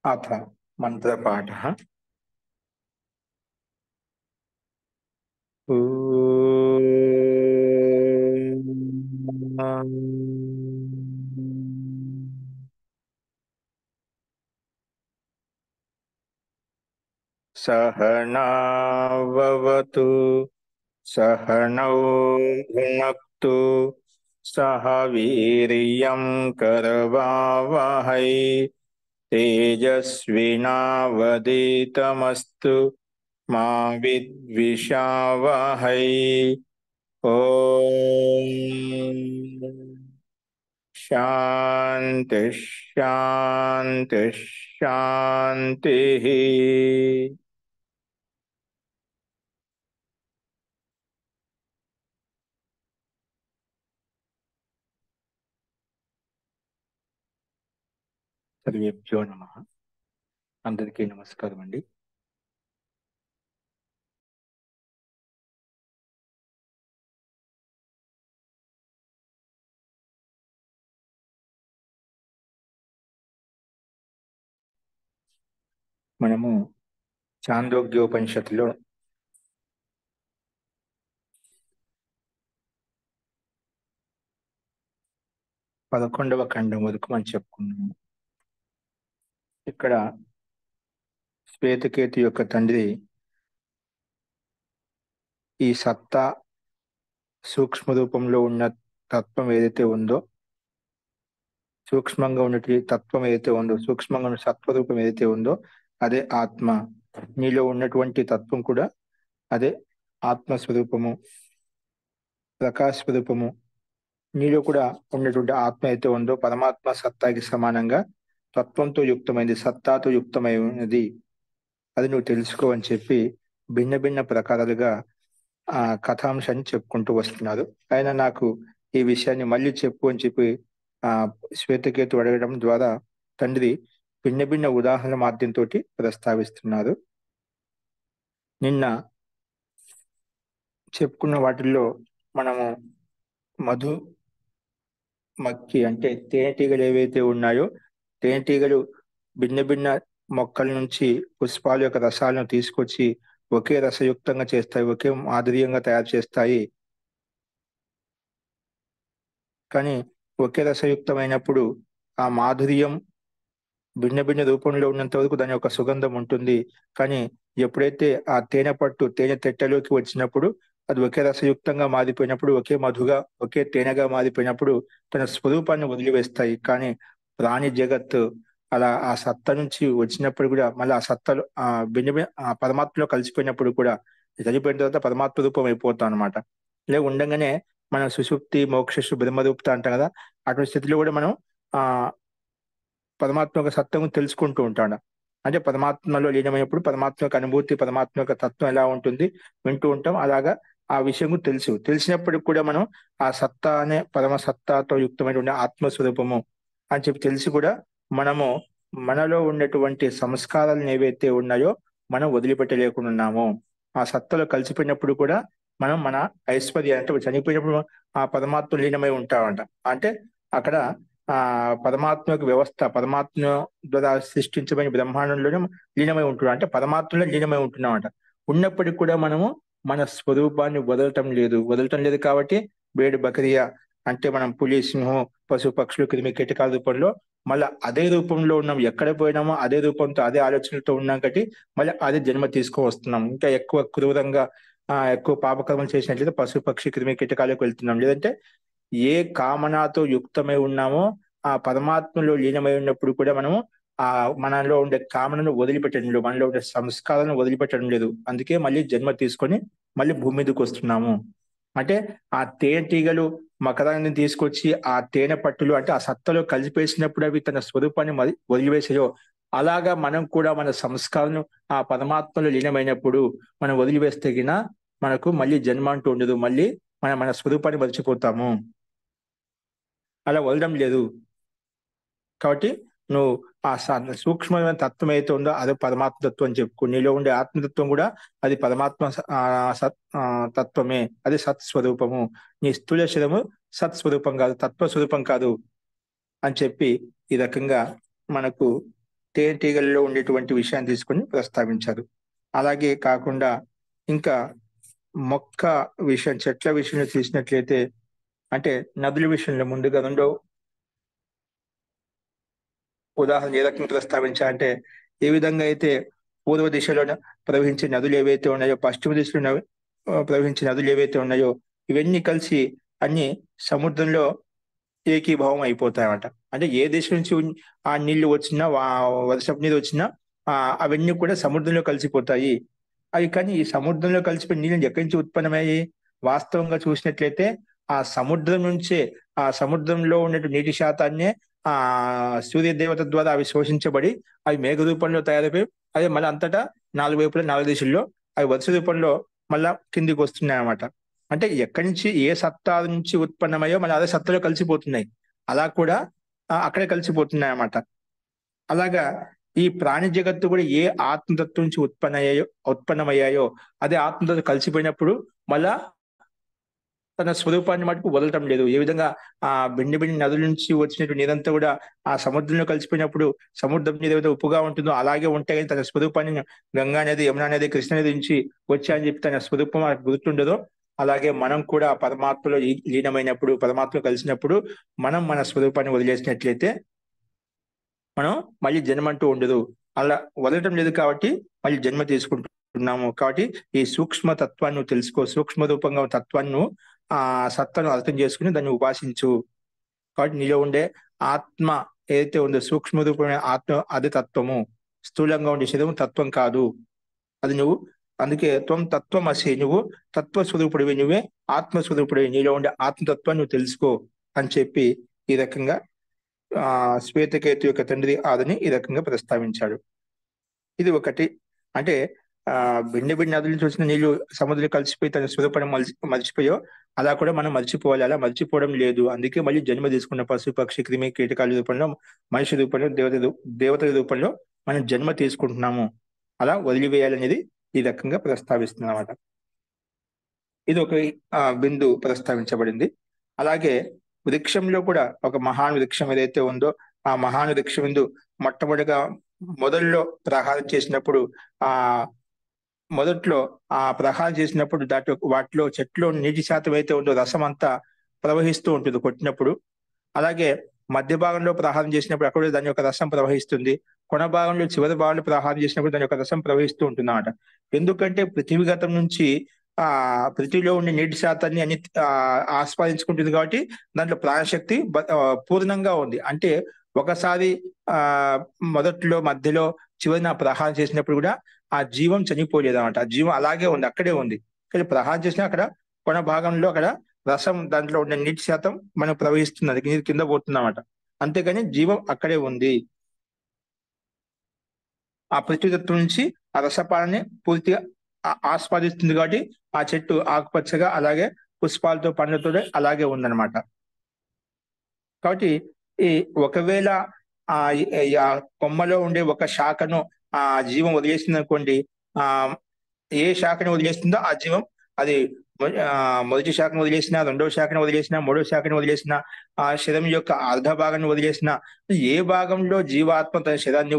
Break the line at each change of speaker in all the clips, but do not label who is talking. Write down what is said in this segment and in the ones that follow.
अथ मन्त्रपाठः। सहनाववतु सहनौ भुनक्तु सह वीर्यं करवावहै तेजस्विनावधीतमस्तु मा विद्विषावहै। ओम शांति शांति शांति। సర్వేభ్యో నమః. అందరికీ నమస్కారం అండి. మనము చాందోగ్యోపనిషత్తులో 11వ ఖండం వరకు మనం చెప్పుకున్నాము. ఇక్కడ శ్వేతకేతు యొక్క తండ్రి ఈ సత్తా సూక్ష్మ రూపంలో ఉన్న తత్వం ఏదైతే ఉందో, సూక్ష్మంగా ఉన్నటువంటి తత్వం ఏదైతే ఉందో, సూక్ష్మంగా ఉన్న సత్వరూపం ఏదైతే ఉందో అదే ఆత్మ. నీలో ఉన్నటువంటి తత్వం కూడా అదే ఆత్మస్వరూపము, ప్రకాశ స్వరూపము. నీలో కూడా ఉన్నటువంటి ఆత్మ అయితే ఉందో పరమాత్మ సత్తాకి సమానంగా తత్వంతో యుక్తమైనది, సత్తాతో యుక్తమైనది. అది నువ్వు తెలుసుకోవని చెప్పి భిన్న భిన్న ప్రకారాలుగా ఆ కథాంశాన్ని చెప్పుకుంటూ వస్తున్నారు. ఆయన నాకు ఈ విషయాన్ని మళ్ళీ చెప్పు అని చెప్పి ఆ శ్వేతకేతు అడగడం ద్వారా తండ్రి భిన్న భిన్న ఉదాహరణ మాధ్యంతో ప్రస్తావిస్తున్నారు. నిన్న చెప్పుకున్న వాటిల్లో మనము మధు మక్కి అంటే తేనెటీగలు ఏవైతే ఉన్నాయో, తేనెటీగలు భిన్న భిన్న మొక్కల నుంచి పుష్పాల యొక్క రసాలను తీసుకొచ్చి ఒకే రసయుక్తంగా చేస్తాయి, ఒకే మాధుర్యంగా తయారు చేస్తాయి. కానీ ఒకే రసయుక్తమైనప్పుడు ఆ మాధుర్యం భిన్న భిన్న రూపంలో ఉన్నంత వరకు దాని యొక్క సుగంధం ఉంటుంది. కానీ ఎప్పుడైతే ఆ తేనె పట్టు తేనె తెట్టలోకి వచ్చినప్పుడు అది ఒకే రసయుక్తంగా మారిపోయినప్పుడు, ఒకే మధుగా ఒకే తేనెగా మారిపోయినప్పుడు తన స్వరూపాన్ని వదిలివేస్తాయి. కానీ ప్రాణి జగత్తు అలా ఆ సత్తా నుంచి వచ్చినప్పుడు కూడా మళ్ళీ ఆ సత్తలో భిన్న భిన్న ఆ పరమాత్మలో కలిసిపోయినప్పుడు కూడా చనిపోయిన తర్వాత పరమాత్మ రూపం అయిపోతాం అనమాట. ఇలా ఉండగానే మనం సుషుప్తి మోక్షసు బ్రహ్మరూప్త అంటాం కదా, అటువంటి స్థితిలో కూడా మనం ఆ పరమాత్మ యొక్క సత్యం తెలుసుకుంటూ ఉంటాడు. అంటే పరమాత్మలో లీనమైనప్పుడు పరమాత్మ యొక్క అనుభూతి, పరమాత్మ యొక్క తత్వం ఎలా ఉంటుంది వింటూ ఉంటాం. అలాగా ఆ విషయం తెలిసినప్పటికి కూడా మనం ఆ సత్తా అనే పరమ సత్తాతో యుక్తమైనటువంటి ఆత్మస్వరూపము అని చెప్పి తెలిసి కూడా మనము మనలో ఉన్నటువంటి సంస్కారాలను ఏవైతే ఉన్నాయో మనం వదిలిపెట్టలేకుండా ఉన్నాము. ఆ సత్తలో కలిసిపోయినప్పుడు కూడా మనం మన ఐశ్వర్య అంటే చనిపోయినప్పుడు ఆ పరమాత్మ లీనమై ఉంటామంట. అంటే అక్కడ ఆ పరమాత్మ యొక్క వ్యవస్థ, పరమాత్మ ద్వారా సృష్టించబడిన బ్రహ్మాండంలోనే లీనమై ఉంటున్నాం. అంటే పరమాత్మలో లీనమై ఉంటున్నామంట. ఉన్నప్పటికీ కూడా మనము మన స్వరూపాన్ని వదలటం లేదు కాబట్టి వేడు బకరియా అంటే మనం పులి, సింహం, పశు పక్షులు, క్రిమి కీటకాల రూపంలో మళ్ళీ అదే రూపంలో ఉన్నాం. ఎక్కడ పోయినామో అదే రూపంతో అదే ఆలోచనలతో ఉన్నాం కాబట్టి మళ్ళీ అదే జన్మ తీసుకొని వస్తున్నాం. ఇంకా ఎక్కువ క్రూరంగా ఎక్కువ పాపకర్మలు చేసినట్లయితే పశు పక్షి క్రిమి కీటకాలకు వెళ్తున్నాం. లేదంటే ఏ కామనాతో యుక్తమై ఉన్నామో ఆ పరమాత్మలో లీనమై ఉన్నప్పుడు కూడా మనము ఆ మనలో ఉండే కామనను వదిలిపెట్టడం లేదు, మనలో ఉండే సంస్కారాలను వదిలిపెట్టడం లేదు. అందుకే మళ్ళీ జన్మ తీసుకొని మళ్ళీ భూమి మీదకి వస్తున్నాము. అంటే ఆ తేనెటీగలు మకరాన్ని తీసుకొచ్చి ఆ తేనె పట్టులు అంటే ఆ సత్తలో కలిసిపేసినప్పుడు అవి తన స్వరూపాన్ని వదిలివేసాయో, అలాగా మనం కూడా మన సంస్కారం ఆ పరమాత్మలో లీనమైనప్పుడు మనం వదిలివేస్తే గిన మనకు మళ్ళీ జన్మ అంటూ ఉండదు. మళ్ళీ మన స్వరూపాన్ని మర్చిపోతాము. అలా వదలడం లేదు. కాబట్టి నువ్వు ఆ సూక్ష్మమైన తత్వం ఏదైతే ఉందో అదే పరమాత్మ తత్వం అని చెప్పుకో. నీలో ఉండే ఆత్మతత్వం కూడా అది పరమాత్మ తత్వమే, అది సత్స్వరూపము. నీ స్థూల శరీరము సత్స్వరూపం కాదు, తత్వస్వరూపం కాదు అని చెప్పి ఈ రకంగా మనకు తేనెటీగల్లో ఉండేటువంటి విషయాన్ని తీసుకొని ప్రస్తావించారు. అలాగే కాకుండా ఇంకా మొక్క విషయం, చెట్ల విషయంలో చూసినట్లయితే అంటే నదుల విషయంలో ముందుగా రెండో ఉదాహరణ ఏ రకంగా ప్రస్తావించాలంటే, ఏ విధంగా అయితే పూర్వ దిశలోన ప్రవహించే నదులు ఏవైతే ఉన్నాయో, పశ్చిమ దిశలో ప్రవహించే నదులు ఏవైతే ఉన్నాయో, ఇవన్నీ కలిసి అన్ని సముద్రంలో ఏకీభావం అయిపోతాయన్నమాట. అంటే ఏ దిశ నుంచి ఆ నీళ్లు వచ్చినా, వర్షపు నీరు వచ్చినా అవన్నీ కూడా సముద్రంలో కలిసిపోతాయి. అవి కానీ ఈ సముద్రంలో కలిసిపోయిన నీళ్ళు ఎక్కడి నుంచి ఉత్పన్నమయ్యాయి? వాస్తవంగా చూసినట్లయితే ఆ సముద్రం నుంచే, ఆ సముద్రంలో ఉన్నటువంటి నీటి శాతాన్నే సూర్య దేవత ద్వారా అవి శోషించబడి అవి మేఘ రూపంలో తయారైపోయి అవి మళ్ళీ అంతటా నాలుగు వైపులా నాలుగు దిశల్లో అవి వర్ష రూపంలో మళ్ళా కిందికి వస్తున్నాయి అన్నమాట. అంటే ఎక్కడి నుంచి ఏ సత్తా నుంచి ఉత్పన్నమయ్యో మళ్ళీ అదే సత్తాలో కలిసిపోతున్నాయి. అలా కూడా అక్కడే కలిసిపోతున్నాయి అన్నమాట. అలాగా ఈ ప్రాణి జగత్తు కూడా ఏ ఆత్మతత్వం నుంచి ఉత్పన్నమయ్యాయో అదే ఆత్మతత్వం కలిసిపోయినప్పుడు మళ్ళా తన స్వరూపాన్ని మటుకు వదలటం లేదు. ఏ విధంగా బిండి బిండి నదుల నుంచి వచ్చినటువంటి నీరంతా కూడా ఆ సముద్రంలో కలిసిపోయినప్పుడు సముద్రం నీరు ఏదైతే ఉప్పుగా ఉంటుందో అలాగే ఉంటే తన స్వరూపాన్ని గంగా నది, యమునా నది, కృష్ణ నది నుంచి వచ్చాయని చెప్పి తన స్వరూపం మనకు గుర్తుండదో, అలాగే మనం కూడా పరమాత్మలో లీనమైనప్పుడు, పరమాత్మలో కలిసినప్పుడు మనం మన స్వరూపాన్ని వదిలేసినట్లయితే మనం మళ్ళీ జన్మ అంటూ ఉండదు. అలా వదలటం లేదు కాబట్టి మళ్ళీ జన్మ తీసుకుంటున్నాము. కాబట్టి ఈ సూక్ష్మ తత్వాన్ని నువ్వు తెలుసుకో, సూక్ష్మ రూపంగా ఉన్న తత్వాన్ని సత్తను అర్థం చేసుకుని దాన్ని ఉపాసించు. కాబట్టి నీలో ఉండే ఆత్మ ఏదైతే ఉందో సూక్ష్మ రూపమైన ఆత్మ అది తత్వము. స్థూలంగా ఉండే శరీరం తత్వం కాదు. అది నువ్వు, అందుకే తత్వం అసి, నువ్వు తత్వస్వరూపుడివి, నువ్వే ఆత్మస్వరూపుడివి, నీలో ఉండే ఆత్మతత్వాన్ని నువ్వు తెలుసుకో అని చెప్పి ఈ రకంగా శ్వేతకేతు యొక్క తండ్రి ఆదని ఈ రకంగా ప్రస్తావించాడు. ఇది ఒకటి. అంటే బిండి బిండి నదుల నుంచి వచ్చిన నీళ్లు సముద్రం కలిసిపోయి తన స్వరూపాన్ని మర్చిపోయో అలా కూడా మనం మర్చిపోవాలి. అలా మర్చిపోవడం లేదు. అందుకే మళ్ళీ జన్మ తీసుకున్న పశు, పక్షి, క్రిమి, కీటకాల రూపంలో, మనిషి రూపంలో, దేవతల రూపంలో మనం జన్మ తీసుకుంటున్నాము. అలా వదిలివేయాలనేది ఈ రకంగా ప్రస్తావిస్తున్నమాట. ఇది ఒక బిందు ప్రస్తావించబడింది. అలాగే వృక్షంలో కూడా ఒక మహాన్ వృక్షం ఏదైతే ఉందో ఆ మహాన్ వృక్షం ఎందు మొట్టమొదటిగా మొదల్లో ప్రహారం చేసినప్పుడు మొదట్లో ప్రహారం చేసినప్పుడు వాటిలో చెట్లో నీటి శాతం అయితే ఉందో రసం అంతా ప్రవహిస్తూ ఉంటుంది కొట్టినప్పుడు. అలాగే మధ్య భాగంలో ప్రహారం చేసినప్పుడు అక్కడ దాని యొక్క రసం ప్రవహిస్తుంది. కొన భాగంలో చివరి భాగంలో ప్రహారం చేసినప్పుడు దాని యొక్క రసం ప్రవహిస్తూ ఉంటుంది అన్నమాట. ఎందుకంటే పృథివీగతం నుంచి పృథ్వీలో ఉండే నీటి శాతాన్ని అన్ని ఆస్వాదించుకుంటుంది కాబట్టి దాంట్లో ప్రాణశక్తి పూర్ణంగా ఉంది. అంటే ఒకసారి మొదట్లో, మధ్యలో, చివరిన ప్రహారం చేసినప్పుడు కూడా ఆ జీవం చనిపోలేదు అనమాట. ఆ జీవం అలాగే ఉంది, అక్కడే ఉంది. కానీ ప్రహారం చేసినా అక్కడ కొన భాగంలో అక్కడ రసం, దాంట్లో ఉండే నీటి శాతం మనం ప్రవహిస్తుంది, నీరు కింద పోతుంది అనమాట. అంతేగాని జీవం అక్కడే ఉంది. ఆ పృథ్వీతత్వం నుంచి ఆ రసపాలని పూర్తిగా ఆస్వాదిస్తుంది కాబట్టి ఆ చెట్టు ఆకుపచ్చగా అలాగే పుష్పాలతో, పండ్లతో అలాగే ఉందన్నమాట. కాబట్టి ఈ ఒకవేళ ఆ కొమ్మలో ఉండే ఒక శాఖను ఆ జీవం వదిలేస్తుంది అనుకోండి, ఏ శాఖను వదిలేస్తుందో ఆ జీవం అది మొదటి శాఖను వదిలేసిన, రెండవ శాఖను వదిలేసిన, మూడవ శాఖను వదిలేసిన, ఆ శరీరం యొక్క అర్ధ భాగాన్ని వదిలేసిన, ఏ భాగంలో జీవాత్మ తన శరీరాన్ని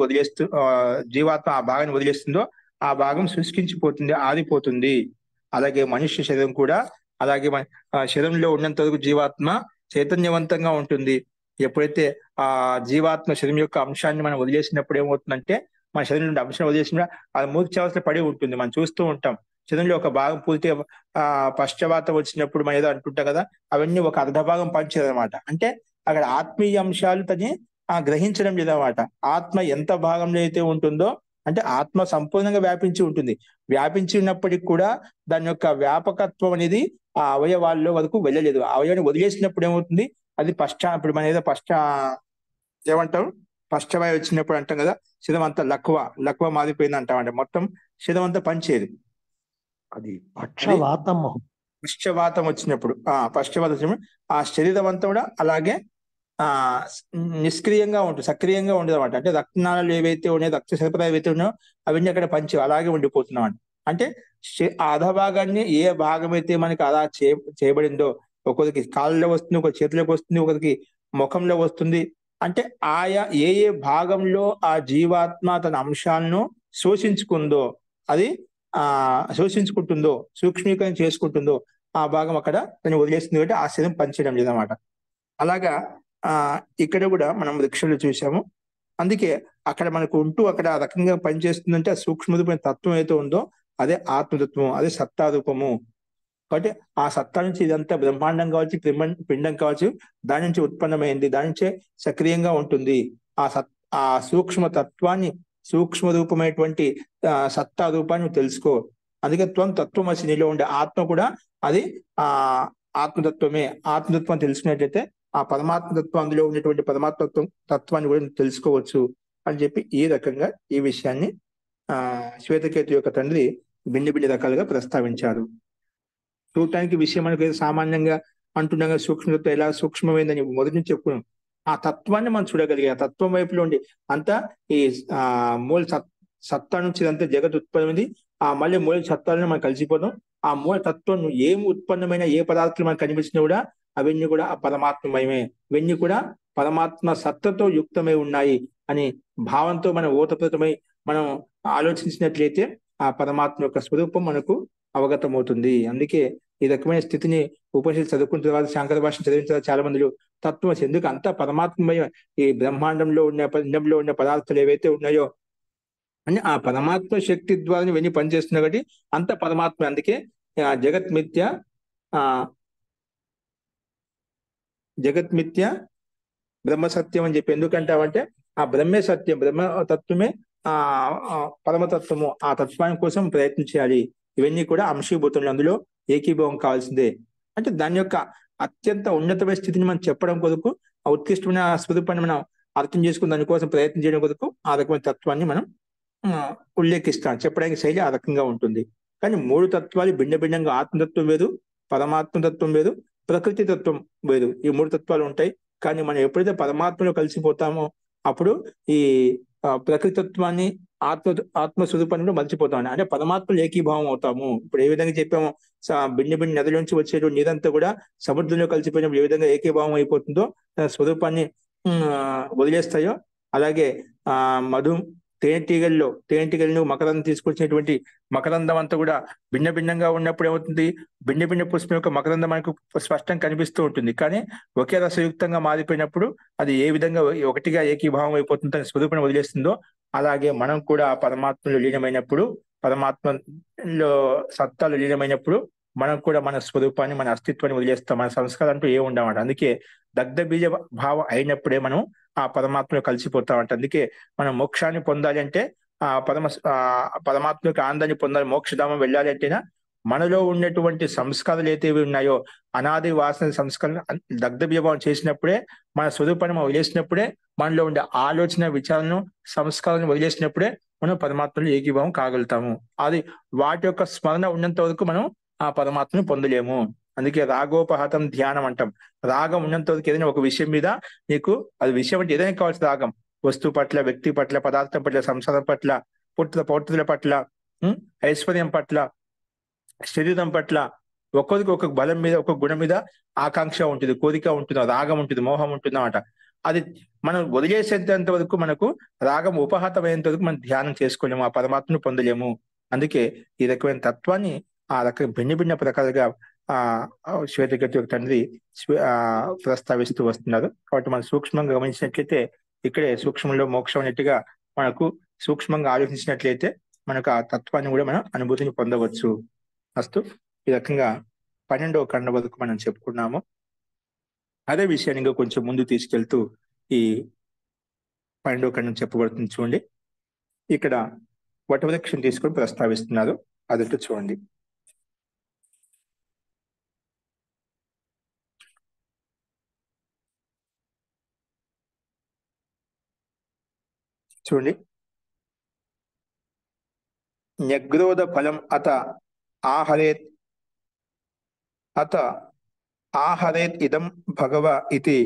జీవాత్మ ఆ భాగాన్ని వదిలేస్తుందో ఆ భాగం శుష్కించిపోతుంది, ఆరిపోతుంది. అలాగే మనుష్య శరీరం కూడా అలాగే శరీరంలో ఉన్నంత వరకు జీవాత్మ చైతన్యవంతంగా ఉంటుంది. ఎప్పుడైతే ఆ జీవాత్మ శరీరం యొక్క అంశాన్ని మనం వదిలేసినప్పుడు ఏమవుతుందంటే, మన శరీరం నుండి అంశాన్ని వదిలేసిన అది మూర్ఛావస్థలో పడి ఉంటుంది. మనం చూస్తూ ఉంటాం శరీరంలో ఒక భాగం పూర్తిగా పశ్చాత్తాపం వచ్చినప్పుడు మనం ఏదో అంటుంటాం కదా, అవన్నీ ఒక అర్ధ భాగం పంచేదనమాట. అంటే అక్కడ ఆత్మీయ అంశాలు తని గ్రహించడం లేదన్నమాట. ఆత్మ ఎంత భాగంలో అయితే ఉంటుందో, అంటే ఆత్మ సంపూర్ణంగా వ్యాపించి ఉంటుంది. వ్యాపించి ఉన్నప్పటికీ కూడా దాని యొక్క వ్యాపకత్వం అనేది ఆ అవయవాల్లో వరకు వెళ్ళలేదు. ఆ అవయవాన్ని వదిలేసినప్పుడు ఏమవుతుంది, అది ఇప్పుడు మన ఏదో ఏమంటాం, పశ్చవాయు వచ్చినప్పుడు అంటాం కదా, శరీరం అంతా లక్వ మారిపోయింది అంటాం. అంటే మొత్తం శరీరం అంతా పనిచేయదు.
అది పక్షవాతం
వచ్చినప్పుడు ఆ శరీరం అంతా కూడా అలాగే నిష్క్రియంగా ఉంటుంది, సక్రియంగా ఉండదు అనమాట. అంటే రక్తనాళాలు ఏవైతే ఉన్నాయో, రక్త సరఫరా ఏవైతే ఉన్నాయో అవన్నీ అక్కడ అలాగే ఉండిపోతున్నాం. అంటే ఆ అధభాగాన్ని ఏ భాగం అయితే మనకి అలా చేయబడిందో, ఒకరికి కాళ్ళలో వస్తుంది, ఒక చేతిలోకి వస్తుంది, ఒకరికి ముఖంలో వస్తుంది, అంటే ఆయా ఏ ఏ భాగంలో ఆ జీవాత్మ తన అంశాలను శోషించుకుందో, అది శోషించుకుంటుందో, సూక్ష్మీకరణ చేసుకుంటుందో ఆ భాగం అక్కడ దాన్ని వదిలేస్తుంది కాబట్టి ఆ శరీరం పనిచేయడం లేదన్నమాట. అలాగా ఇక్కడ కూడా మనం వృక్షంలో చూసాము. అందుకే అక్కడ మనకు ఉంటూ అక్కడ ఆ రకంగా పనిచేస్తుందంటే ఆ సూక్ష్మరూపమైన తత్వం ఏదైతే ఉందో అదే ఆత్మతత్వం, అదే సత్తా రూపము. కాబట్టి ఆ సత్తా నుంచి ఇదంతా బ్రహ్మాండం కావచ్చు, పిండం కావచ్చు, దాని నుంచి ఉత్పన్నమైంది, దాని నుంచే సక్రియంగా ఉంటుంది. ఆ సత్ ఆ సూక్ష్మ తత్వాన్ని, సూక్ష్మ రూపమైనటువంటి సత్తా రూపాన్ని తెలుసుకో. అందుకే తత్వమసి, నీలో ఉండే ఆత్మ కూడా అది ఆ ఆత్మతత్వమే. ఆత్మతత్వం తెలుసుకున్నట్లయితే ఆ పరమాత్మ తత్వం, అందులో ఉన్నటువంటి తత్వాన్ని కూడా తెలుసుకోవచ్చు అని చెప్పి ఈ రకంగా ఈ విషయాన్ని శ్వేతకేతు యొక్క తండ్రి భిన్న భిన్న రకాలుగా ప్రస్తావించారు. చూడటానికి విషయం మనకు ఏదో సామాన్యంగా అంటుండగా సూక్ష్మతత్వం ఎలా సూక్ష్మమైందని మొదటి నుంచి చెప్పుకున్నాం. ఆ తత్వాన్ని మనం చూడగలిగే ఆ తత్వం వైపులో ఉండి అంతా ఈ ఆ మూల సత్తా నుంచి ఇదంతా జగత్ ఉత్పన్నమైంది. ఆ మళ్ళీ మూల సత్తాలను మనం కలిసిపోతాం. ఆ మూల తత్వం ఏం ఉత్పన్నమైన ఏ పదార్థాలు మనకు కనిపించినా కూడా అవన్నీ కూడా ఆ పరమాత్మమయమే. ఇవన్నీ కూడా పరమాత్మ సత్తతో యుక్తమై ఉన్నాయి అని భావంతో మనం ఓతప్రోతమై మనం ఆలోచించినట్లయితే ఆ పరమాత్మ యొక్క స్వరూపం మనకు అవగతమవుతుంది. అందుకే ఈ రకమైన స్థితిని ఉపనిషత్తు చదువుకున్న తర్వాత, శంకర భాష చదివిన తర్వాత చాలా మందిలో తత్వం ఎందుకు అంతా పరమాత్మమయ, ఈ బ్రహ్మాండంలో ఉన్న పిండంలో ఉన్న పదార్థాలు ఏవైతే ఉన్నాయో అని ఆ పరమాత్మ శక్తి ద్వారా ఇవన్నీ పనిచేస్తున్నాయి కాబట్టి అంత పరమాత్మ. అందుకే జగత్ మిథ్య, ఆ జగత్ మిథ్య బ్రహ్మ సత్యం అని చెప్పి ఎందుకంటావంటే ఆ బ్రహ్మే సత్యం, బ్రహ్మ తత్వమే ఆ ఆ పరమతత్వము. ఆ తత్వాన్ని కోసం ప్రయత్నం చేయాలి. ఇవన్నీ కూడా అంశీభూతములు, అందులో ఏకీభావం కావాల్సిందే. అంటే దాని యొక్క అత్యంత ఉన్నతమైన స్థితిని మనం చెప్పడం కొరకు, ఆ ఉత్కృష్టమైన స్వరూపాన్ని మనం అర్థం చేసుకుని దానికోసం ప్రయత్నం చేయడం కొరకు ఆ రకమైన తత్వాన్ని మనం ఉల్లేఖిస్తాం. చెప్పడానికి శైలి ఆ రకంగా ఉంటుంది. కానీ మూడు తత్వాలు భిన్న భిన్నంగా, ఆత్మతత్వం వేరు, పరమాత్మ తత్వం వేరు, ప్రకృతి తత్వం వేరు. ఈ మూడు తత్వాలు ఉంటాయి. కానీ మనం ఎప్పుడైతే పరమాత్మలో కలిసిపోతామో అప్పుడు ఈ ప్రకృతి తత్వాన్ని, ఆత్మస్వరూపాన్ని కూడా మర్చిపోతాం. అంటే పరమాత్మలో ఏకీభావం అవుతాము. ఇప్పుడు ఏ విధంగా చెప్పామో భిన్న భిన్న నదుల నుంచి వచ్చేటువంటి నీరంతా కూడా సముద్రంలో కలిసిపోయినప్పుడు ఏ విధంగా ఏకీభావం అయిపోతుందో, తన స్వరూపాన్ని వదిలేస్తాయో, అలాగే మధు తేనెటీగలను మకరందం తీసుకొచ్చినటువంటి మకరందం అంతా కూడా భిన్న భిన్నంగా ఉన్నప్పుడు ఏమవుతుంది, భిన్న భిన్న పుష్పం యొక్క మకరందం మనకు స్పష్టంగా కనిపిస్తూ ఉంటుంది. కానీ ఒకే రసయుక్తంగా మారిపోయినప్పుడు అది ఏ విధంగా ఒకటిగా ఏకీభావం అయిపోతుందో, తన స్వరూపాన్ని వదిలేస్తుందో, అలాగే మనం కూడా ఆ పరమాత్మలో లీనమైనప్పుడు, పరమాత్మలో సత్తాలో లీనమైనప్పుడు మనం కూడా మన స్వరూపాన్ని, మన అస్తిత్వాన్ని వదిలేస్తాం. మన సంస్కారం అంటూ ఏ ఉండమాట. అందుకే దగ్ధ బీజ భావం అయినప్పుడే మనం ఆ పరమాత్మలో కలిసిపోతామంట. అందుకే మనం మోక్షాన్ని పొందాలి అంటే పరమాత్మ యొక్క ఆనందాన్ని పొందాలి, మోక్షధామం వెళ్ళాలి అంటేనా మనలో ఉన్నటువంటి సంస్కారాలు ఏవైతే ఉన్నాయో, అనాది వాసన సంస్కరణ దగ్ధ బీజభావం చేసినప్పుడే, మన స్వరూపాన్ని మనం వదిలేసినప్పుడే, మనలో ఉండే ఆలోచన విచారణను, సంస్కారాలను వదిలేసినప్పుడే మనం పరమాత్మలో ఏకీభావం కాగలుగుతాము. అది వాటి యొక్క స్మరణ ఉన్నంత వరకు మనం ఆ పరమాత్మను పొందలేము. అందుకే రాగోపహతం ధ్యానం అంటాం. రాగం ఉన్నంత వరకు ఏదైనా ఒక విషయం మీద నీకు, అది విషయం అంటే ఏదైనా కావచ్చు, రాగం వస్తువు పట్ల, వ్యక్తి పట్ల, పదార్థం పట్ల, సంసారం పట్ల, పౌత్రుల పట్ల, ఐశ్వర్యం పట్ల, శరీరం పట్ల, ఒక్కొరికి ఒక బలం మీద, ఒక గుణం మీద ఆకాంక్ష ఉంటుంది, కోరిక ఉంటుంది, రాగం ఉంటుంది, మోహం ఉంటుంది అన్నమాట. అది మనం వదిలేసేంత వరకు, మనకు రాగం ఉపహతమైనంత వరకు మనం ధ్యానం చేసుకోలేము, ఆ పరమాత్మను పొందలేము. అందుకే ఈ రకమైన తత్వాన్ని ఆ రకం భిన్న భిన్న ప్రకారంగా శ్వేతకేతు యొక్క తండ్రి ప్రస్తావిస్తూ వస్తున్నారు. కాబట్టి మనం సూక్ష్మంగా గమనించినట్లయితే ఇక్కడే సూక్ష్మంలో మోక్షం అన్నట్టుగా మనకు సూక్ష్మంగా ఆలోచించినట్లయితే మనకు ఆ తత్వాన్ని కూడా మనం అనుభూతిని పొందవచ్చు. అస్తు. ఈ రకంగా 12వ ఖండం వరకు మనం చెప్పుకున్నాము. అదే విషయాన్ని ఇంకా కొంచెం ముందు తీసుకెళ్తూ ఈ 12వ ఖండం చెప్పబడుతుంది. చూడండి, ఇక్కడ వటవృక్షం తీసుకొని ప్రస్తావిస్తున్నారు. అదొట్టు చూడండి. చూడండి, న్యగ్రోధ ఫలం ఆహరేత్ అత ఆహరేత్ ఇదం భగవ ఇతి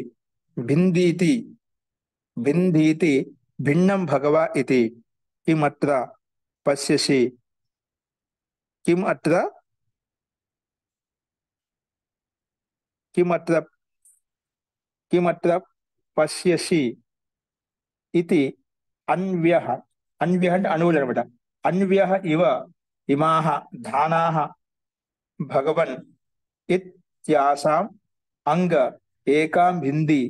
భిందీతి భిందీతి భిన్నం భగవ ఇతి కిమత్ర పశ్యసి కిమత్ర కిమత్ర కిమత్ర పశ్యసి ఇది అన్వ్యః. అన్వ్యః అంటే అణువులు అనమాట. అన్వ్యః ఇవ ఇమాః ధానాః భగవన్ ఇత్యాసాం అంగ ఏకాం భింది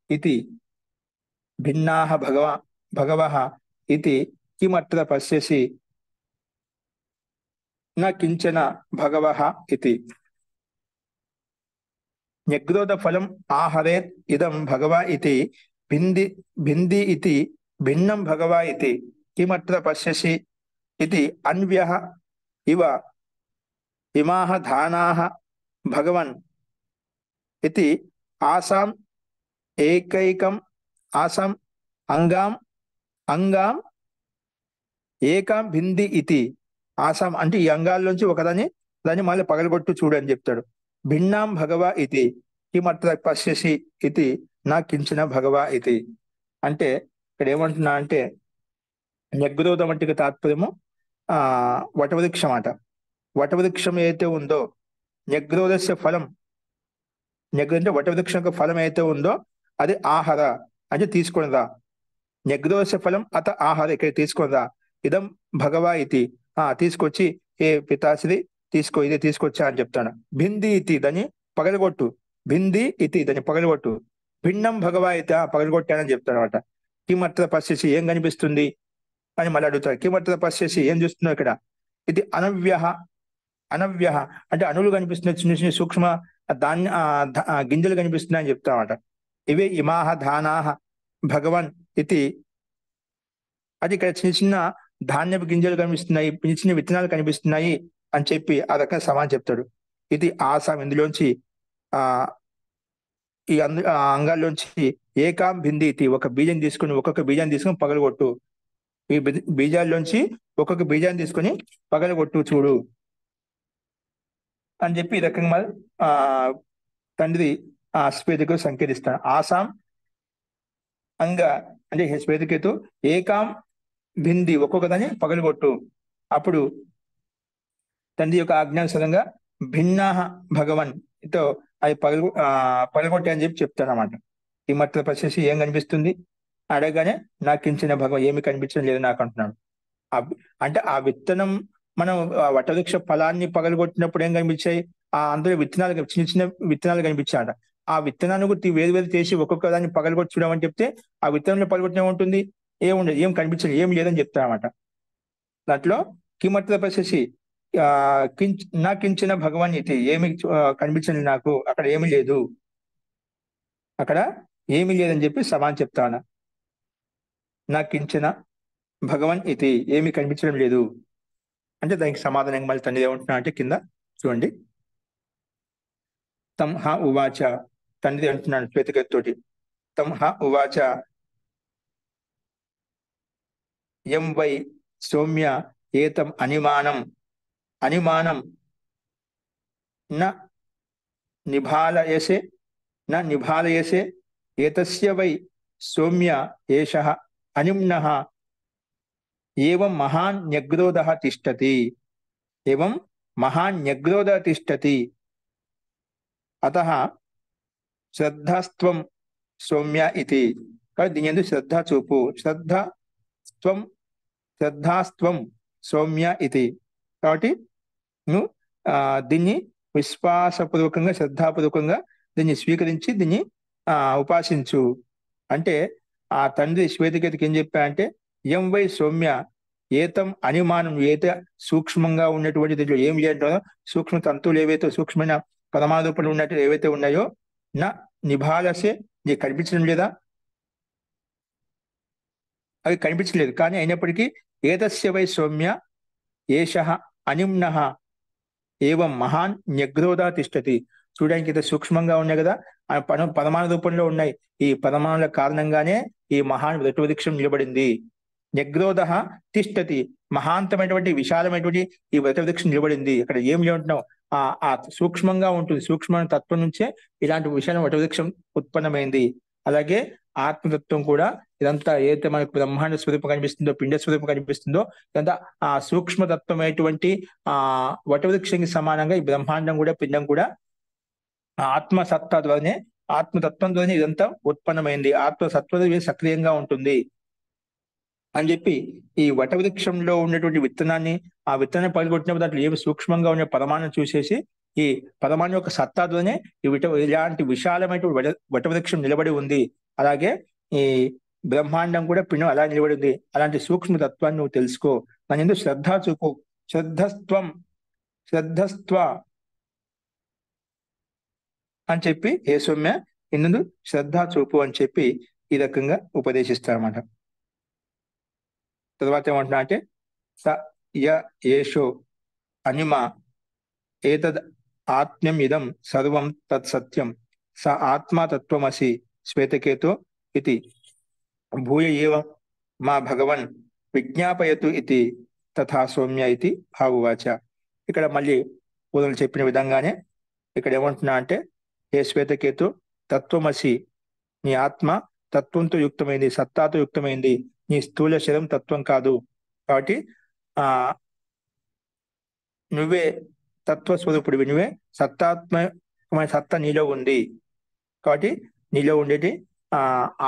ఇది భిన్నాః భగవః ఇది కిమత్ర పశ్యసి న కించన భగవః ఇది. న్యగ్రోధ ఫలం ఆహరేత్ ఇదం భగవ ఇతి భింది భింది ఇతి భిన్నం భగవ ఇతి కిమత్ర పశ్యసి ఇది అన్వ్యః ఇవ ఇమాః ధానాః భగవన్ ఇతి ఆసాం ఏకైకం ఆసాం అంగాం ఏకాం భింది ఇతి. ఆసాం అంటే ఈ అంగాల్లోంచి దాన్ని మళ్ళీ పగలగొట్టు చూడు అని చెప్తాడు. భిన్నాం భగవ ఇతి కిమత్ర పశ్యసి ఇది నా కించిన భగవ ఇది. అంటే ఇక్కడ ఏమంటున్నా అంటే న్యగ్రోధం వంటికి తాత్పర్యము వటవృక్షం అట. వటవృక్షం ఏదైతే ఉందో న్యగ్రోధస్య ఫలం, అంటే వటవృక్షం యొక్క ఫలం ఏదైతే ఉందో అది ఆహార అంటే తీసుకునిరా. న్యగ్రోధస్య ఫలం అత ఆహార ఇక్కడ తీసుకునిరా. ఇదం భగవ ఇది తీసుకొచ్చి ఏ పితాశ్రీ తీసుకో, ఇదే తీసుకొచ్చా అని చెప్తాను. భింది ఇతి దాన్ని పగలగొట్టు. భింది ఇతి దాన్ని పగలగొట్టు. భిన్నం భగవ అయితే పగలగొట్టానని చెప్తాడు అనమాట. కిమత్ర పశ్యసి ఏం కనిపిస్తుంది అని మళ్ళీ అడుగుతాడు. కిమత్ర పశ్యసి ఏం చూస్తున్నావు ఇక్కడ? ఇది అనవ్యః. అనవ్యః అంటే అణువులు కనిపిస్తున్నాయి, చిన్న చిన్న సూక్ష్మ గింజలు కనిపిస్తున్నాయని చెప్తామట. ఇవే ఇమాః ధానాః భగవన్ ఇది. అది ఇక్కడ చిన్న చిన్న ధాన్యపు గింజలు కనిపిస్తున్నాయి, చిన్న చిన్న విత్తనాలు కనిపిస్తున్నాయి అని చెప్పి ఆ రకంగా సమానం చెప్తాడు. ఇది ఆసాం ఇందులోంచి ఈ అంగాల్లోంచి ఏకాం భింది ఇది ఒక్కొక్క బీజం తీసుకుని పగలగొట్టు. ఈ బీజాల్లోంచి ఒక్కొక్క బీజాన్ని తీసుకొని పగలగొట్టు చూడు అని చెప్పి ఈ రకంగా తండ్రి శ్వేతకు సంకేతిస్తాడు. ఆసాం అంగ అంటే శ్వేతకేతు ఏకాం భింది ఒక్కొక్క దాన్ని పగలగొట్టు. అప్పుడు తండ్రి యొక్క ఆజ్ఞానుసారంగా భిన్నాః భగవన్ తో అది పగలగొట్టే అని చెప్పి చెప్తాడు అన్నమాట. ఈ మట్ల పశ్యసి ఏం కనిపిస్తుంది అడగానే నాకు కించిన భగవన్ ఏమి కనిపించడం లేదు నాకు అంటున్నాడు. అంటే ఆ విత్తనం మనం వటవృక్ష ఫలాన్ని పగలగొట్టినప్పుడు ఏం కనిపించాయి? అందులో విత్తనాలు, చిన్న చిన్న విత్తనాలు కనిపించాయట. ఆ విత్తనాన్ని కూడా వేరు చేసి ఒక్కొక్క దాన్ని పగలగొట్టి చూడమని చెప్తే ఆ విత్తనంలో పగలగొట్టిన ఉంటుంది, ఏముండదు, ఏం కనిపించదు, ఏం లేదని చెప్తారన్నమాట. దాంట్లో కిమత్ర పశ్యసి నా కించిన భగవాన్ ఇది ఏమి కనిపించండి నాకు, అక్కడ ఏమి లేదు, అక్కడ ఏమి లేదని చెప్పి సమానం చెప్తాను. నా కించిన భగవాన్ ఇది ఏమి కనిపించడం లేదు అంటే దానికి సమాధానం మళ్ళీ తండ్రి ఏమంటున్నా అంటే కింద చూడండి. తం హ ఉవాచ తండ్రి అంటున్నాడు శ్వేతకేతుతోటి. తం హ ఉవాచ యం వై సౌమ్య ఏతం అనిమానం న నిభాలయసే ఏతస్య వై సౌమ్య ఏషః అనిమ్నః ఏవం మహాన్ న్యగ్రోధః తిష్టతి అతః శ్రద్ధాస్త్వం సౌమ్య ఇది. కాబట్టి దీని ఎందుకు శ్రద్ధ చూపు. శ్రద్ధాస్త్వం సౌమ్య ఇది. కాబట్టి నువ్వు దీన్ని విశ్వాసపూర్వకంగా శ్రద్ధాపూర్వకంగా దీన్ని స్వీకరించి దీన్ని ఉపాసించు అంటే ఆ తండ్రి శ్వేతకేతుకి ఏం చెప్పా అంటే యం వై సౌమ్య ఏతం అనిమానం ఏత సూక్ష్మంగా ఉన్నటువంటి దీంట్లో ఏం లేదంటో సూక్ష్మ తంతువులు ఏవైతే సూక్ష్మమైన పరమాణు రూపంలో ఉన్నట్టు ఏవైతే ఉన్నాయో నా నిభాలసే నీకు కనిపించడం లేదా? అవి కనిపించలేదు. కానీ అయినప్పటికీ ఏతస్య వై సౌమ్య ఏషః అనిమ్నః ఏవం మహాన్ న్యగ్రోధ తిష్టతి. చూడడానికి ఇంత సూక్ష్మంగా ఉన్నాయి కదా, పరమాణు రూపంలో ఉన్నాయి. ఈ పరమాణుల కారణంగానే ఈ మహాన్ వృక్షం నిలబడింది. న్యగ్రోధ తిష్టతి మహాంతమైనటువంటి విశాలమైనటువంటి ఈ వృక్షం నిలబడింది. ఇక్కడ ఏం లేకుంటున్నావు ఆ సూక్ష్మంగా ఉంటుంది. సూక్ష్మమైన తత్వం నుంచే ఇలాంటి విశాల వృక్షం ఉత్పన్నమైంది. అలాగే ఆత్మతత్వం కూడా ఇదంతా ఏదైతే మనకు బ్రహ్మాండ స్వరూపం కనిపిస్తుందో, పిండ స్వరూపం కనిపిస్తుందో, ఇదంతా ఆ సూక్ష్మతత్వమైనటువంటి వటవృక్షానికి సమానంగా ఈ బ్రహ్మాండం కూడా పిండం కూడా ఆత్మసత్తా ద్వారానే ఆత్మతత్వంతోనే ఇదంతా ఉత్పన్నమైంది. ఆత్మసత్వం సక్రియంగా ఉంటుంది అని చెప్పి ఈ వటవృక్షంలో ఉన్నటువంటి విత్తనాన్ని, ఆ విత్తనాన్ని పగలగొట్టినప్పుడు దాంట్లో ఏమి సూక్ష్మంగా ఉన్న పరమాణుని చూసేసి, ఈ పరమాణు యొక్క సత్తాతోనే ఇలాంటి విశాలమైనటువంటి వటవృక్షం నిలబడి ఉంది. అలాగే ఈ బ్రహ్మాండం కూడా పిండం అలా నిలబడి ఉంది. అలాంటి సూక్ష్మ తత్వాన్ని నువ్వు తెలుసుకో. దాని శ్రద్ధ చూపు. శ్రద్ధస్త్వం, శ్రద్ధస్త్వ అని చెప్పి ఏ సౌమ్య ఇందు శ్రద్ధ చూపు అని చెప్పి ఈ రకంగా ఉపదేశిస్తారన్నమాట. తర్వాత ఏమంటున్నా అంటే స య ఏషో అనిమ ఏతద్ ఆత్మ్యం ఇదం సర్వం తత్ సత్యం స ఆత్మా తత్వమసి శ్వేతకేతో ఇది భూయ ఏవ మా భగవన్ విజ్ఞాపయతు ఇది తథా సౌమ్య ఇది భావువాచ. ఇక్కడ మళ్ళీ పూర్వం చెప్పిన విధంగానే ఇక్కడ ఏమంటున్నా అంటే ఏ శ్వేతకేతు తత్వమసి, నీ ఆత్మ తత్వంతో యుక్తమైంది, సత్తాతో యుక్తమైంది. నీ స్థూల శరీరం తత్వం కాదు. కాబట్టి ఆ నువ్వే తత్వస్వరూపుడివి, నువ్వే సత్తాత్మకమైన సత్తా నీలో ఉంది. కాబట్టి నీలో ఉండేది ఆ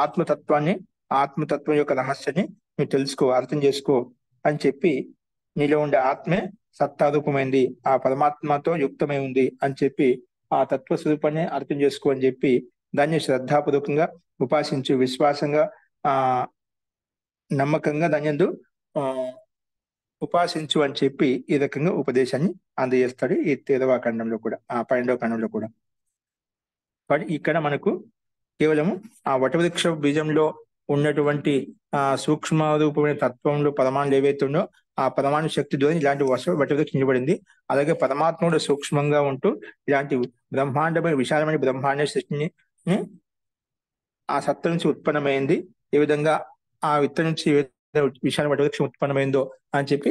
ఆత్మతత్వాన్ని, ఆత్మతత్వం యొక్క రహస్యాన్ని నువ్వు తెలుసుకో, అర్థం చేసుకో అని చెప్పి, నీలో ఉండే ఆత్మే సత్తారూపమైంది, ఆ పరమాత్మతో యుక్తమై ఉంది అని చెప్పి ఆ తత్వ స్వరూపాన్ని అర్థం చేసుకో అని చెప్పి దాన్ని శ్రద్ధాపూర్వకంగా ఉపాసించు, విశ్వాసంగా ఆ నమ్మకంగా దాని యందు ఉపాసించు అని చెప్పి ఈ రకంగా ఉపదేశాన్ని అందజేస్తాడు ఈ 13వ ఖండంలో కూడా, ఆ 12వ ఖండంలో కూడా. కాబట్టి ఇక్కడ మనకు కేవలము ఆ వటవృక్ష బీజంలో ఉన్నటువంటి ఆ సూక్ష్మ రూపమైన తత్వంలో పరమాణులు ఏవైతే ఉందో ఆ పరమాణు శక్తి ద్వారా ఇలాంటి వటవృక్షం నిలబడింది. అలాగే పరమాత్మ కూడా సూక్ష్మంగా ఉంటూ ఇలాంటి బ్రహ్మాండమైన విశాలమైన బ్రహ్మాండ సృష్టిని ఆ సత్త నుంచి ఉత్పన్నమైంది. ఏ విధంగా ఆ విత్తనం నుంచి విశాల వటవృక్షం ఉత్పన్నమైందో అని చెప్పి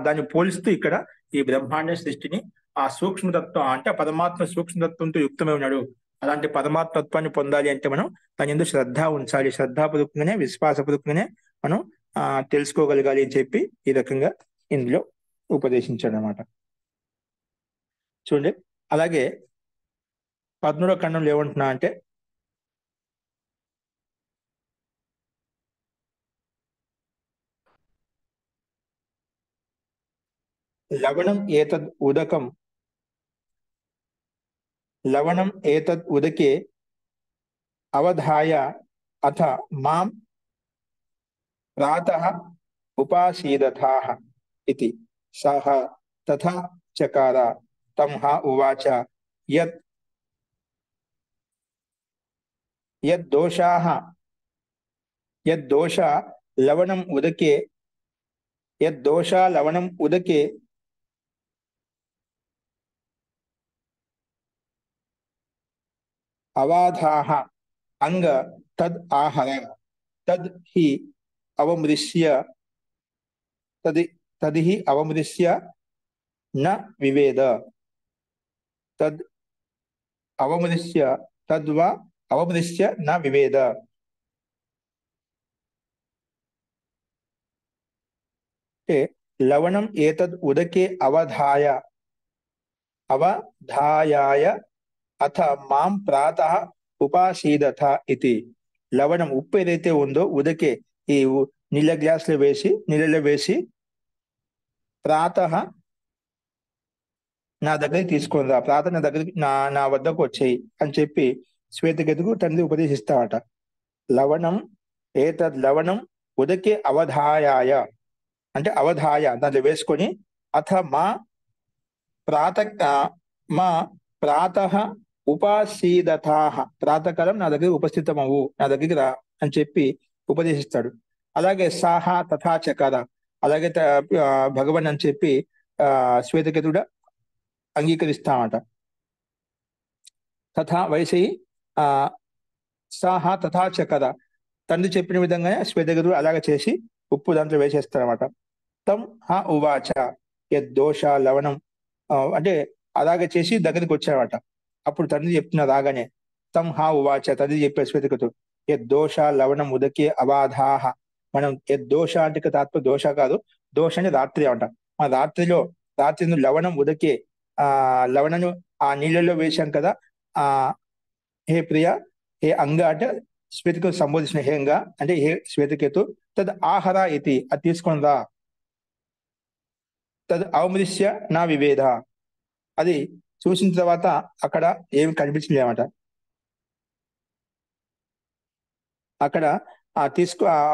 దాన్ని పోలిస్తూ ఇక్కడ ఈ బ్రహ్మాండ సృష్టిని ఆ సూక్ష్మతత్వం అంటే పరమాత్మ సూక్ష్మతత్వంతో యుక్తమై ఉన్నాడు. అలాంటి పరమాత్మత్వాన్ని పొందాలి అంటే మనం దాని ఎందుకు శ్రద్ధ ఉంచాలి, శ్రద్ధాపూర్వకంగానే విశ్వాసపూర్వకంగానే మనం తెలుసుకోగలగాలి అని చెప్పి ఈ రకంగా ఇందులో ఉపదేశించాడు అనమాట. చూడండి, అలాగే 13వ ఖండంలో ఏమంటున్నా అంటే లవణం ఏతద్ ఉదకం, లవణం ఏతద్ ఉదకే అవధాయ అథ మాం ప్రాతః ఉపాసీదథాః ఇతి సహ తథా చకార తం హ ఉవాచ యత్ యద్దోషాః యద్దోషా లవణం ఉదకే యద్దోషా లవణం ఉదకే అవాధాః అంగ తద్ ఆహర తద్ హి అవమృశ్య తదిహి అవమృశ్య న వివేద తద్ అవమృశ్య తద్వా అవమృశ్య న వివేద. అంటే లవణం ఏతద్ ఉదకే అవధాయ అవధాయాయ అథ మాం ప్రాతః ఉపాసీదథ ఇది. లవణం ఉప్పు ఏదైతే ఉందో ఉదకే ఈ నీళ్ళలో వేసి ప్రాతః నా దగ్గరికి తీసుకొని రా, ప్రాతः నా దగ్గరికి నా వద్దకు వచ్చేయి అని చెప్పి శ్వేతకేతుకు తండ్రి ఉపదేశిస్తాడట. లవణం ఏతద్ లవణం ఉదకే అవధాయాయ అంటే అవధాయ దాంట్లో వేసుకొని అథ మా ప్రాతః ఉపాసీదథాః ప్రాతకాలం నా దగ్గర ఉపస్థితమవు, నా దగ్గరికి రా అని చెప్పి ఉపదేశిస్తాడు. అలాగే సాహా తథా చకార అలాగే భగవన్ అని చెప్పి శ్వేతకేతుడు అంగీకరిస్తామట. తథా వయసై సాహా తథా చకర తండ్రి చెప్పిన విధంగానే శ్వేతకేతుడు అలాగ చేసి ఉప్పు దాంట్లో వేసేస్తారన్నమాట. తం హ ఉవాచ యద్దోష లవణం అంటే అలాగే చేసి దగ్గరికి వచ్చారన్నమాట. అప్పుడు తండ్రి చెప్తున్న రాగానే తం హ ఉవాచ తండ్రి చెప్పే శ్వేతకేతుడు యద్దోష లవణం ఉదకే అవాధాహ. మనం యద్దోష అంటే తాత్వ దోష కాదు, దోష అంటే రాత్రి అంట. ఆ రాత్రి లవణం ఉదకే లవణను ఆ నీళ్ళలో వేశాం కదా. హే ప్రియ, హే అంగ అంటే శ్వేతకేతు సంబోధించిన హే అంగ అంటే హే శ్వేతకేతు తద్ ఆహార ఇది అది తీసుకొని రా. తద్ అవమృశ్య నా వివేద అది చూసిన తర్వాత అక్కడ ఏమి కనిపించలేమట. అక్కడ ఆ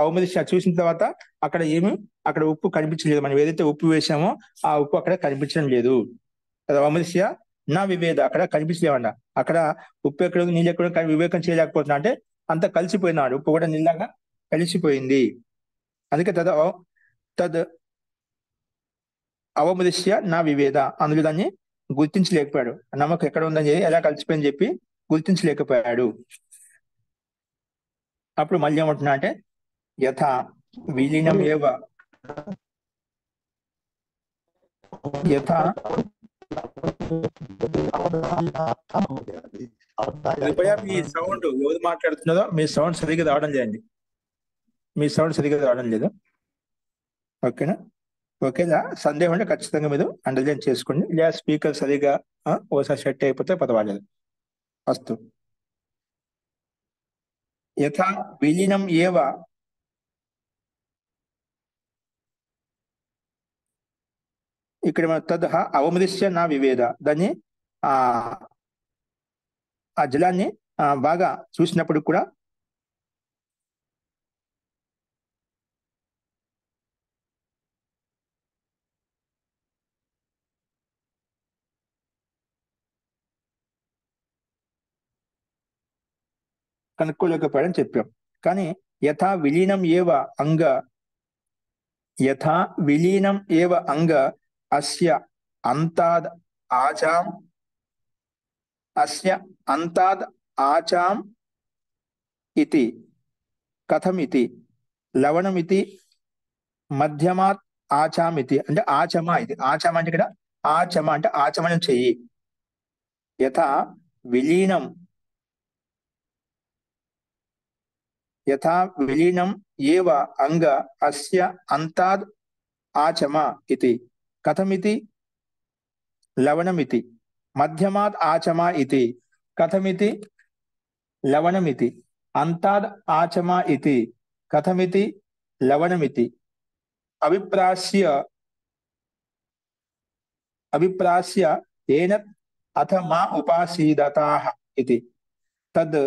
అవమృశ్య చూసిన తర్వాత అక్కడ ఏమి అక్కడ ఉప్పు కనిపించలేదు. మనం ఏదైతే ఉప్పు వేసామో ఆ ఉప్పు అక్కడ కనిపించడం లేదు. అది అవమృశ్య నా వివేద అక్కడ కనిపించలేమంట. అక్కడ ఉప్పు ఎక్కడ ఉంది, నీళ్ళు ఎక్కడ ఉంది, కానీ వివేకం చేయలేకపోతున్నా అంటే అంత కలిసిపోయినాడు. ఉప్పు కూడా నీళ్ళగా కలిసిపోయింది. అందుకే తద్ అవమృశ్య నా వివేద అందులో దాన్ని గుర్తించలేకపోయాడు. నమ్మకం ఎక్కడ ఉందని ఎలా కలిసిపోయిందని చెప్పి గుర్తించలేకపోయాడు. అప్పుడు మళ్ళీ ఏమంటున్నా అంటే యథా విలీనం ఏవ యథా కృపయా మీ సౌండ్ ఎవరు మాట్లాడుతున్నదో మీ సౌండ్ సరిగ్గా రావడం లేదండి. మీ సౌండ్ సరిగ్గా రావడం లేదు. ఓకేనా? ఓకేనా? సందేహం అంటే ఖచ్చితంగా మీరు అండర్లైన్ చేసుకోండి. లేదా స్పీకర్ సరిగా ఓసారి సెట్ అయిపోతే పర్వాలేదు. అస్తు యథా విలీనం ఏవ ఇక్కడ మన తద్ అవమృశ్య నా వివేద దాన్ని ఆ ఆ జలాన్ని బాగా చూసినప్పుడు కూడా కనుక్కోలేకపోయాడని చెప్పాం. కానీ యథా విలీనం ఏవ అంగ యథా విలీనం ఏవ అంగ అస్య అంతాద్ ఆచాం అస్య అంతాద్ ఆచాం ఇతి కథమితి లవణమితి మధ్యమాత్ ఆచామితి అంటే ఆచమ ఇది. ఆచమ అంటే ఇక్కడ ఆచమ అంటే ఆచమనం చెయ్యి. యథా విలీనం యథా విలీనం ఏవ అంగ అస్య అంతాద్ ఆచమ ఇతి కథమితి లవణమితి మధ్యమాత్ ఆచమ ఇతి కథమితి లవణమితి అంతాద్ ఆచమ ఇతి కథమితి లవణమితి అభిప్రాస్య ఏన అథ మా ఉపాసీదతాః ఇతి తద్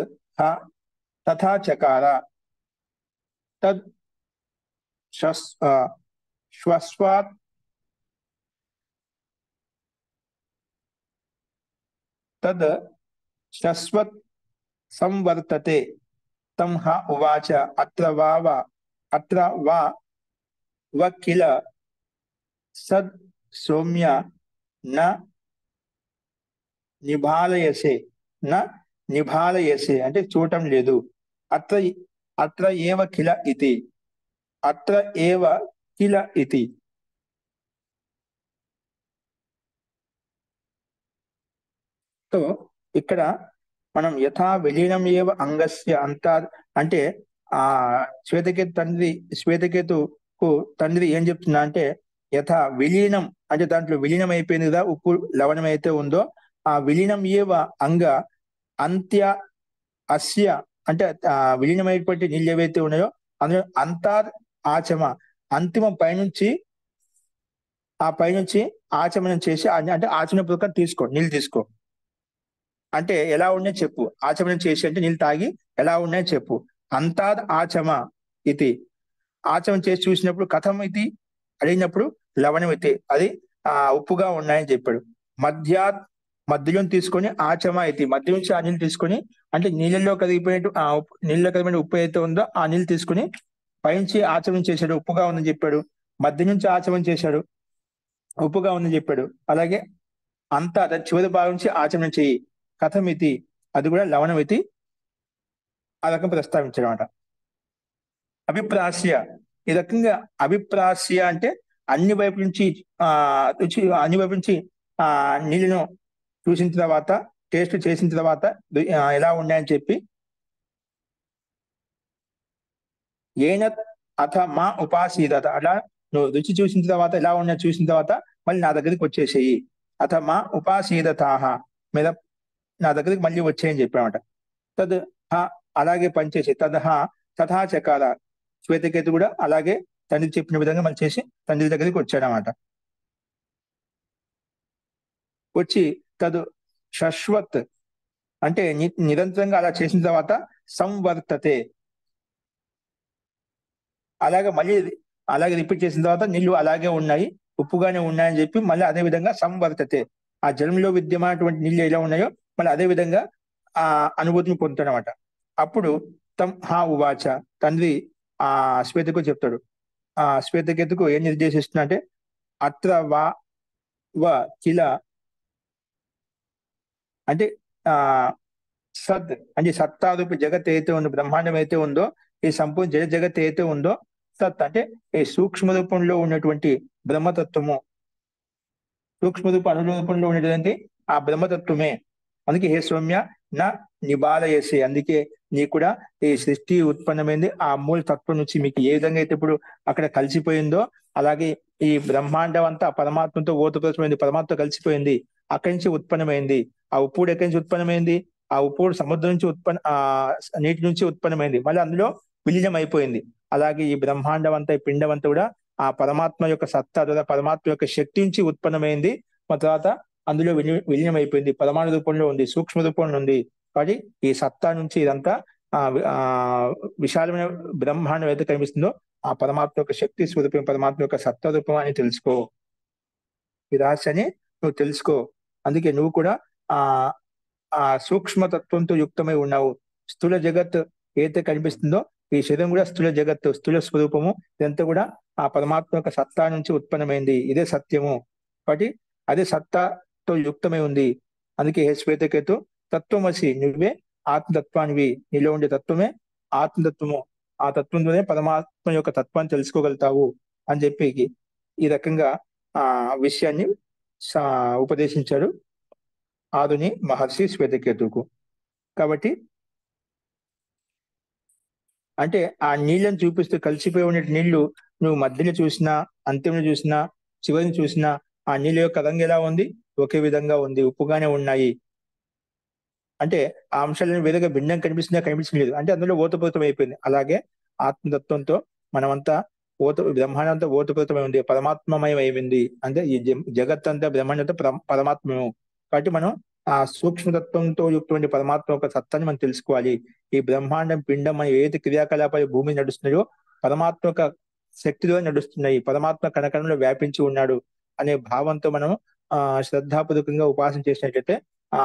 తథా చకార తద్ శ్వస్వాత్ తద్ శశ్వత్ సంవర్తతే తం ఉవాచ అత్ర వా కిల సద్ సౌమ్య న నిభాలయసే అంటే చూడటం లేదు. అత్ర ఏవ కిల ఇతి అత్ర ఏవ కిల ఇతి సో ఇక్కడ మనం యథా విలీనం ఏవ అంగస్య అంతా అంటే ఆ శ్వేతకేతుకు తండ్రి ఏం చెప్తున్నా అంటే యథా విలీనం అంటే దాంట్లో విలీనం అయిపోయింది కదా, ఉప్పు లవణం అయితే ఉందో ఆ విలీనం ఏవ అంగ అంత్య అస్య అంటే విలీనం అయిపోయి నీళ్ళు ఏవైతే ఉన్నాయో అందులో అంతార్ ఆచమ అంతిమం పైనుంచి ఆచమనం చేసి అంటే ఆచమన పూర్వకం తీసుకో, నీళ్ళు తీసుకో అంటే ఎలా ఉన్నాయో చెప్పు. ఆచమనం చేసి అంటే నీళ్ళు తాగి ఎలా ఉన్నాయో చెప్పు. అంతాద్ ఆచమ ఇది ఆచమనం చేసి చూసినప్పుడు కథం ఇది అడిగినప్పుడు లవణం ఇది అది ఉప్పుగా ఉన్నాయని చెప్పాడు. మధ్యలో తీసుకొని ఆచమ ఇది మధ్య నుంచి ఆ నీళ్ళు తీసుకొని అంటే నీళ్ళలో కదిగిపోయిన ఉప్పు అయితే ఉందో ఆ నీళ్ళు తీసుకుని పైనుంచి ఆచమనం చేశాడు, ఉప్పుగా ఉందని చెప్పాడు. మధ్య నుంచి ఆచమనం చేశాడు, ఉప్పుగా ఉందని చెప్పాడు. అలాగే అంతా చివరి భాగం నుంచి ఆచమనం చెయ్యి కథమితి అది కూడా లవణమితి ఆ రకం ప్రస్తావించాడు అనమాట. అభిప్రాస్య ఈ రకంగా అభిప్రాస్య అంటే అన్ని వైపు నుంచి నీళ్ళను చూసిన తర్వాత టేస్ట్ చేసిన తర్వాత ఎలా ఉన్నాయని చెప్పి ఏన అథ మా ఉపాసీదత అలా నువ్వు రుచి చూసిన తర్వాత ఎలా ఉన్నాయో చూసిన తర్వాత మళ్ళీ నా దగ్గరికి వచ్చేసేయి. అథ మా ఉపాసీదతాహ మీద నా దగ్గరికి మళ్ళీ వచ్చేయని చెప్పామట. తద్ అలాగే పనిచేసి తథా చకార. శ్వేతకేతు కూడా అలాగే తండ్రి చెప్పిన విధంగా మనం చేసి తండ్రి దగ్గరికి వచ్చాడనమాట. వచ్చి తదు శశ్వత్ అంటే నిరంతరంగా అలా చేసిన తర్వాత సంవర్తతే, మళ్ళీ అలాగే రిపీట్ చేసిన తర్వాత నీళ్లు అలాగే ఉన్నాయి, ఉప్పుగానే ఉన్నాయని చెప్పి మళ్ళీ అదే విధంగా సంవర్తతే, ఆ జలంలో విద్యమైనటువంటి నీళ్లు ఎలా ఉన్నాయో మళ్ళీ అదే విధంగా ఆ అనుభూతిని పొందుతాడనమాట. అప్పుడు ఉవాచ, తండ్రి ఆ శ్వేతకు చెప్తాడు. ఆ శ్వేతకేతుకు ఏం నిర్దేశిస్తున్నా అంటే అత్ర వ కిల అంటే ఆ సత్ అంటే సత్తారూపి జగత్ ఏదైతే ఉందో, బ్రహ్మాండం అయితే ఉందో, ఈ సంపూర్ణ జగత్ ఏదైతే ఉందో, సత్ అంటే ఈ సూక్ష్మ రూపంలో ఉన్నటువంటి బ్రహ్మతత్వము, సూక్ష్మ రూప అణు రూపంలో ఉన్నటువంటి ఆ బ్రహ్మతత్వమే. అందుకే హే సౌమ్య నా నిబాలయసి, అందుకే నీ కూడా ఈ సృష్టి ఉత్పన్నమైంది ఆ మూల తత్వం నుంచి. మీకు ఏ విధంగా అయితే ఇప్పుడు అక్కడ కలిసిపోయిందో అలాగే ఈ బ్రహ్మాండం అంతా పరమాత్మతో ఓతప్రోతమైంది, పరమాత్మ కలిసిపోయింది, అక్కడి నుంచి ఉత్పన్నమైంది. ఆ ఉప్పుడు ఎక్కడి నుంచి ఉత్పన్నమైంది? ఆ ఉప్పుడు సముద్రం నుంచి నీటి నుంచి ఉత్పన్నమైంది, మళ్ళీ అందులో విలీనం అయిపోయింది. అలాగే ఈ బ్రహ్మాండం అంతా, ఈ పిండం అంతా కూడా ఆ పరమాత్మ యొక్క సత్తా ద్వారా పరమాత్మ యొక్క శక్తి నుంచి ఉత్పన్నమైంది. ఆ తర్వాత అందులో విలీనం అయిపోయింది, పరమాణు రూపంలో ఉంది, సూక్ష్మ రూపంలో ఉంది. కాబట్టి ఈ సత్తా నుంచి ఇదంతా ఆ ఆ విశాలమైన బ్రహ్మాండం అయితే కనిపిస్తుందో ఆ పరమాత్మ యొక్క శక్తి స్వరూపం, పరమాత్మ యొక్క సత్తా రూపం అని తెలుసుకో. ఈ రహస్యాన్ని నువ్వు తెలుసుకో. అందుకే నువ్వు కూడా ఆ ఆ సూక్ష్మతత్వంతో యుక్తమై ఉన్నావు. స్థూల జగత్ ఏదైతే కనిపిస్తుందో ఈ శరీరం కూడా స్థూల జగత్తు, స్థూల స్వరూపము, ఇదంతా కూడా ఆ పరమాత్మ యొక్క సత్తా నుంచి ఉత్పన్నమైంది. ఇదే సత్యము. కాబట్టి అదే సత్తాతో యుక్తమై ఉంది. అందుకే హే శ్వేతకేతు, తత్వమసి, నువ్వే ఆత్మతత్వానివి, నీలో ఉండే తత్వమే ఆత్మతత్వము. ఆ తత్వంతోనే పరమాత్మ యొక్క తత్వాన్ని తెలుసుకోగలుగుతావు అని చెప్పి ఈ రకంగా ఆ విషయాన్ని ఉపదేశించాడు ఆదుని మహర్షి శ్వేతకేతుకు. కాబట్టి అంటే ఆ నీళ్ళని చూపిస్తూ కలిసిపోయి ఉండే నీళ్లు నువ్వు మధ్యలో చూసినా, అంత్యంలో చూసినా, చివరిని చూసినా ఆ నీళ్ళ యొక్క రంగు ఎలా ఉంది? ఒకే విధంగా ఉంది, ఉప్పుగానే ఉన్నాయి. అంటే ఆ అంశాలను వేరేగా భిన్నం కనిపించలేదు, అంటే అందులో ఓతప్రోతం అయిపోయింది. అలాగే ఆత్మతత్వంతో మనమంతా బ్రహ్మాండంతో ఓతప్రోతమై ఉంది, పరమాత్మమయం అయిపోయింది. అంటే ఈ జగత్ అంతా బ్రహ్మాండంతో పరమాత్మము. కాబట్టి మనం ఆ సూక్ష్మతత్వంతో యుక్తమైన పరమాత్మ యొక్క సత్తాన్ని మనం తెలుసుకోవాలి. ఈ బ్రహ్మాండం, పిండం మన ఏదైతే క్రియాకలాపాలు భూమి నడుస్తున్నాయో పరమాత్మ యొక్క శక్తిలో నడుస్తున్నాయి, పరమాత్మ కణకణంలో వ్యాపించి ఉన్నాడు అనే భావంతో మనం శ్రద్ధాపూర్వకంగా ఉపాసన చేసినట్లయితే ఆ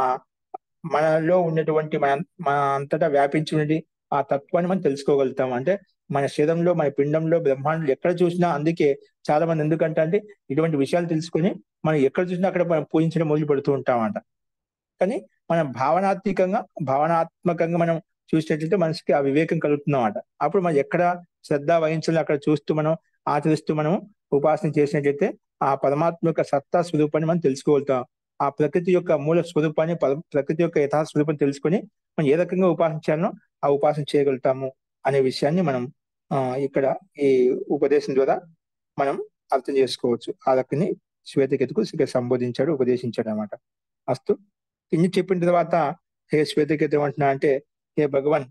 మనలో ఉన్నటువంటి మన అంతటా వ్యాపించి ఉన్నది ఆ తత్వాన్ని మనం తెలుసుకోగలుగుతాం. అంటే మన శరీరంలో, మన పిండంలో, బ్రహ్మాండంలో ఎక్కడ చూసినా, అందుకే చాలా మంది ఎందుకంటే అంటే ఇటువంటి విషయాలు తెలుసుకొని మనం ఎక్కడ చూసినా అక్కడ మనం పూజించడం మొదలు పెడుతూ ఉంటామంట. కానీ మనం భావనాత్మకంగా మనం చూసినట్లయితే మనసుకి ఆ వివేకం కలుగుతుందన్నమాట. అప్పుడు మనం ఎక్కడ శ్రద్ధ వహించాలో అక్కడ చూస్తూ మనం ఆచరిస్తూ మనం ఉపాసన చేసినట్లయితే ఆ పరమాత్మ యొక్క సత్తా స్వరూపాన్ని మనం తెలుసుకోగలుగుతాం. ఆ ప్రకృతి యొక్క మూల స్వరూపాన్ని, ప్రకృతి యొక్క యథా స్వరూపాన్ని తెలుసుకొని మనం ఏ రకంగా ఉపాసించాలనో ఆ ఉపాసన చేయగలుగుతాము అనే విషయాన్ని మనం ఇక్కడ ఈ ఉపదేశం ద్వారా మనం అర్థం చేసుకోవచ్చు. ఆ రకంగా శ్వేతకేతుకు సంబోధించాడు, ఉపదేశించాడు అనమాట. అస్తు. ఇన్ని చెప్పిన తర్వాత హే శ్వేతకేతు ఏమంటున్నా అంటే, హే భగవన్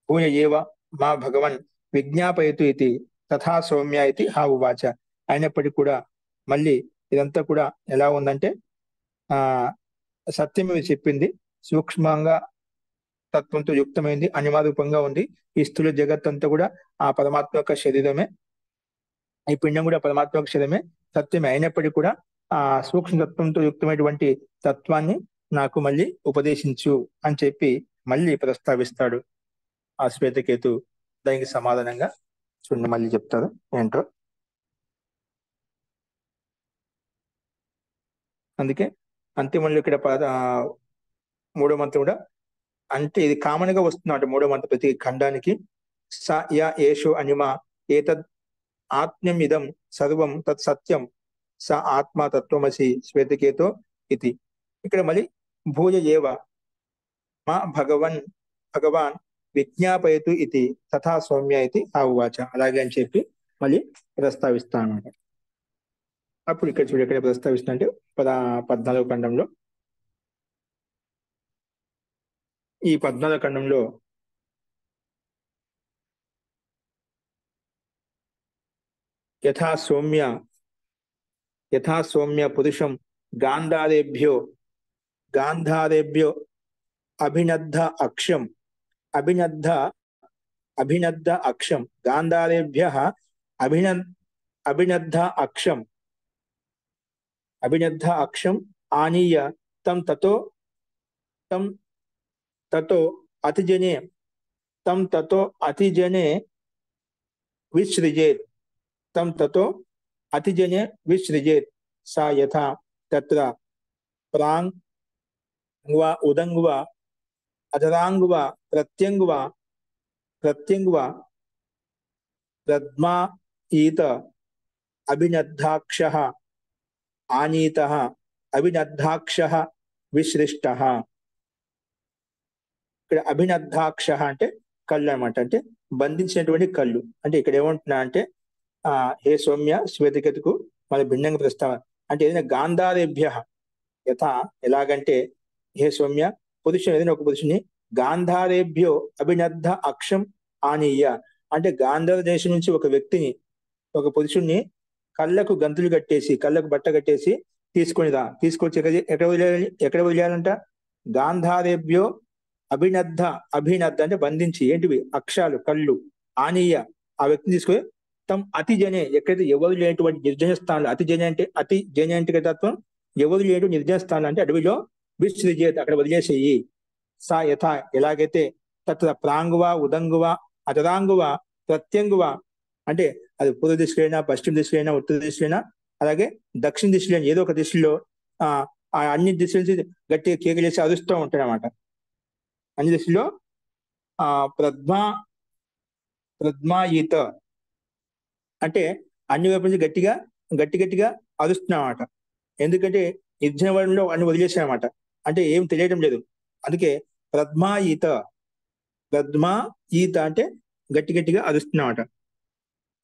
భూయ ఏవ మా భగవన్ విజ్ఞాపయతు ఇది తథా సౌమ్య ఇది ఉవాచ. అయినప్పటికీ కూడా మళ్ళీ ఇదంతా కూడా ఎలా ఉందంటే ఆ సత్యం చెప్పింది, సూక్ష్మంగా తత్వంతో యుక్తమైంది, అనిమారూపంగా ఉంది. ఈ స్థూల జగత్ అంతా కూడా ఆ పరమాత్మ యొక్క శరీరమే, ఈ పిండం కూడా పరమాత్మ యొక్క శరీరమే, సత్యమే. అయినప్పటికీ కూడా ఆ సూక్ష్మ తత్వంతో యుక్తమైనటువంటి తత్వాన్ని నాకు మళ్ళీ ఉపదేశించు అని చెప్పి మళ్ళీ ప్రస్తావిస్తాడు ఆ శ్వేతకేతు. దానికి సమాధానంగా చూడండి, మళ్ళీ చెప్తారు ఏంటో. అందుకే అంతిమంలో ఇక్కడ మూడో మంత్రం కూడా అంటే ఇది కామన్ గా వస్తుంది అంటే మూడో మంత్రం ప్రతి ఖండానికి. స య ఏషో అనిమ ఏతద్ ఆత్మ్యమిదం సర్వం తత్ సత్యం స ఆత్మ తత్వమసి శ్వేతకేతో ఇది. ఇక్కడ మళ్ళీ భూయ ఏవ మా భగవాన్ విజ్ఞాపయతు ఇది తథా సౌమ్య ఇది ఉవాచ. అలాగే అని చెప్పి మళ్ళీ ప్రస్తావిస్తాను అన్నమాట. అప్పుడు ఇక్కడ చూడు ఎక్కడ ప్రస్తావిస్తున్నా అంటే 14వ ఖండంలో ఈ 14 ఖండంలో యథా సౌమ్య పురుషం గాంధారేభ్యో అభినద్ధ అక్షం అభినద్ధ అభినద్ధ అక్షం గాంధారేభ్య అభిన అభినద్ధ అక్షం ఆనీయ తం తం తతో అతిజనే విసృజేత్ సా యథా తత్ర ప్రాంగ్ వా ఉదంగ్ వా అధరాంగ్ వా ప్రత్యంగ్ వా ఈత అభినద్ధాక్షః ఆనీతః అభినద్ధాక్షః విసృష్టః. ఇక్కడ అభినద్ధాక్ష అంటే కళ్ళు అనమాట, అంటే బంధించినటువంటి కళ్ళు. అంటే ఇక్కడ ఏమంటున్నా అంటే హే సౌమ్య శ్వేతకేతుకు మన భిన్నంగా ప్రస్తావన అంటే ఏదైనా గాంధారేభ్య యథా ఎలాగంటే హే సౌమ్య పురుషుని ఏదైనా ఒక పురుషుని గాంధారేభ్యో అభినద్ధ అక్షం ఆనీయ అంటే గాంధార దేశం నుంచి ఒక వ్యక్తిని ఒక పురుషుణ్ణి కళ్ళకు గంతులు కట్టేసి కళ్ళకు బట్ట కట్టేసి తీసుకొచ్చి ఎక్కడ వదిలేయాలంట? గాంధారేభ్యో అభినద్ధ అంటే బంధించి ఏంటివి అక్షాలు కళ్ళు ఆనీయ ఆ వ్యక్తిని తీసుకొని తమ్ అతి జనే ఎక్కడైతే ఎవరు లేనటువంటి నిర్జన స్థానాలు అతి జనే అంటే తత్వం ఎవరు లేని నిర్జన స్థానాలు అంటే అడవిలో విసృజేత్ అక్కడ వదిలేసేయి. సా యథా ఎలాగైతే తత్ర ప్రాంగువా ఉదంగువా అతరాంగువా ప్రత్యంగువా అంటే అది పూర్వ దిశలైనా పశ్చిమ దిశలైనా ఉత్తర దిశలైనా అలాగే దక్షిణ దిశలో ఏదో ఒక దిశలో అన్ని దిశల నుంచి గట్టిగా కేకలేసి అరుస్తూ ఉంటాడు అన్నమాట. అన్ని దిశలో ప్రద్మాయిత అంటే అన్ని వైపు నుంచి గట్టిగా అరుస్తున్నామాట. ఎందుకంటే నిర్జనవనంలో అన్ని వదిలేసాయన్నమాట, అంటే ఏం తెలియటం లేదు. అందుకే ప్రద్మాయిత అంటే గట్టిగా అరుస్తున్నామాట.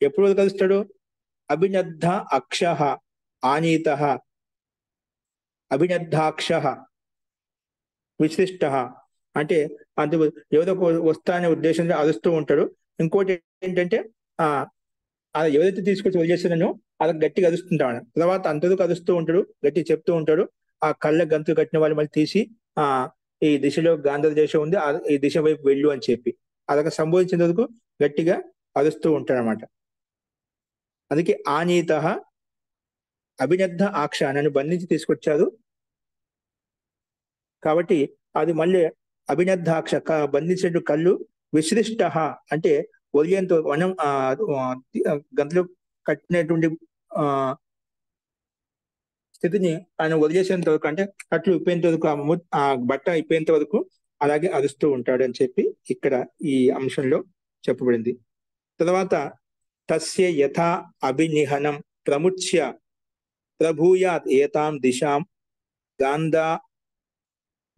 ఎప్పుడు కలుస్తాడు? అభినద్ధ అక్షః ఆనీతః అభినద్ధాక్ష విశిష్టః అంటే అంత ఏదో వస్తా అనే ఉద్దేశంతో అరుస్తూ ఉంటాడు. ఇంకోటి ఏంటంటే అది ఎవరైతే తీసుకొచ్చి వదిలేస్తానో అలా గట్టిగా అరుస్తుంటాడు. తర్వాత అంతకు అరుస్తూ ఉంటాడు, గట్టిగా చెప్తూ ఉంటాడు. ఆ కళ్ళ గంతులు కట్టిన వాళ్ళు మళ్ళీ తీసి ఈ దిశలో గాంధార దేశం ఉంది, ఈ దిశ వైపు వెళ్ళు అని చెప్పి అలాగ సంబోధించేందుకు గట్టిగా అరుస్తూ ఉంటాడు అనమాట. అందుకే ఆనీతః అభినద్ధ ఆక్ష నన్ను బంధించి తీసుకొచ్చారు కాబట్టి అది మళ్ళీ అభినద్ధాక్ష బంధించినట్టు కళ్ళు విసృష్ట అంటే వదిలేంత మనం గంతలు కట్టినటువంటి స్థితిని ఆయన వదిలేసేంత వరకు అంటే కట్లు ఇప్పేంత వరకు ఆ బట్ట ఇప్పేంత వరకు అలాగే అరుస్తూ ఉంటాడు అని చెప్పి ఇక్కడ ఈ అంశంలో చెప్పబడింది. తర్వాత తస్య యథా అభినిహనం ప్రముచ్య ప్రభూయాత్ ఏతాం దిశాం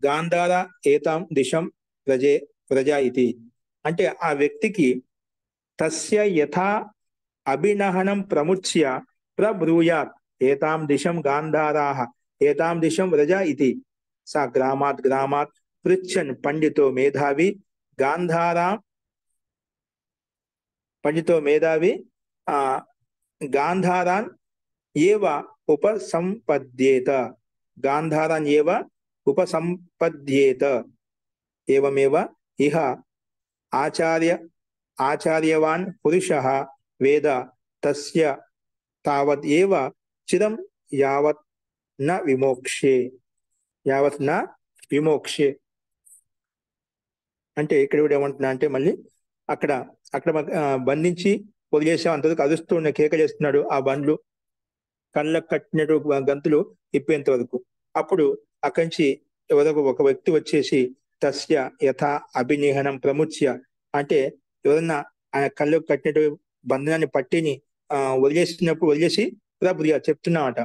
గాంధార ఏతాం దిశం ప్రజా ఇది అంటే ఆ వ్యక్తికి తస్య యథా అభినహనం ప్రముచ్య ప్రభ్రూయాత్ ఏతాం దిశం గాంధారాః ఏతాం దిశం వ్రజ ఇది సా గ్రామాత్ పృచ్చన్ పండితో మేధావి గాంధారాన్ ఏవ ఉపసంపద్యేత ఏవమేవ ఇహ ఆచార్యవాన్ పురుషః వేద తస్య తావత్ ఏవ చిరం యావత్ న విమోక్షే అంటే ఇక్కడ కూడా ఏమంటున్నా అంటే మళ్ళీ అక్కడ బంధించి వదిలేసాం అంతవరకు అరుస్తూ ఉన్న కేక చేస్తున్నాడు. ఆ బండ్లు కళ్ళకు కట్టినట్టు గంతులు ఇప్పేంత వరకు. అప్పుడు అక్కడి నుంచి ఎవరో ఒక వ్యక్తి వచ్చేసి తస్య యథా అభినిహనం ప్రముచ్య అంటే ఎవరన్నా ఆయన కళ్ళకు కట్టినట్టు బంధనాన్ని పట్టిని వదిలేసి ప్రభు చెప్తున్నామట.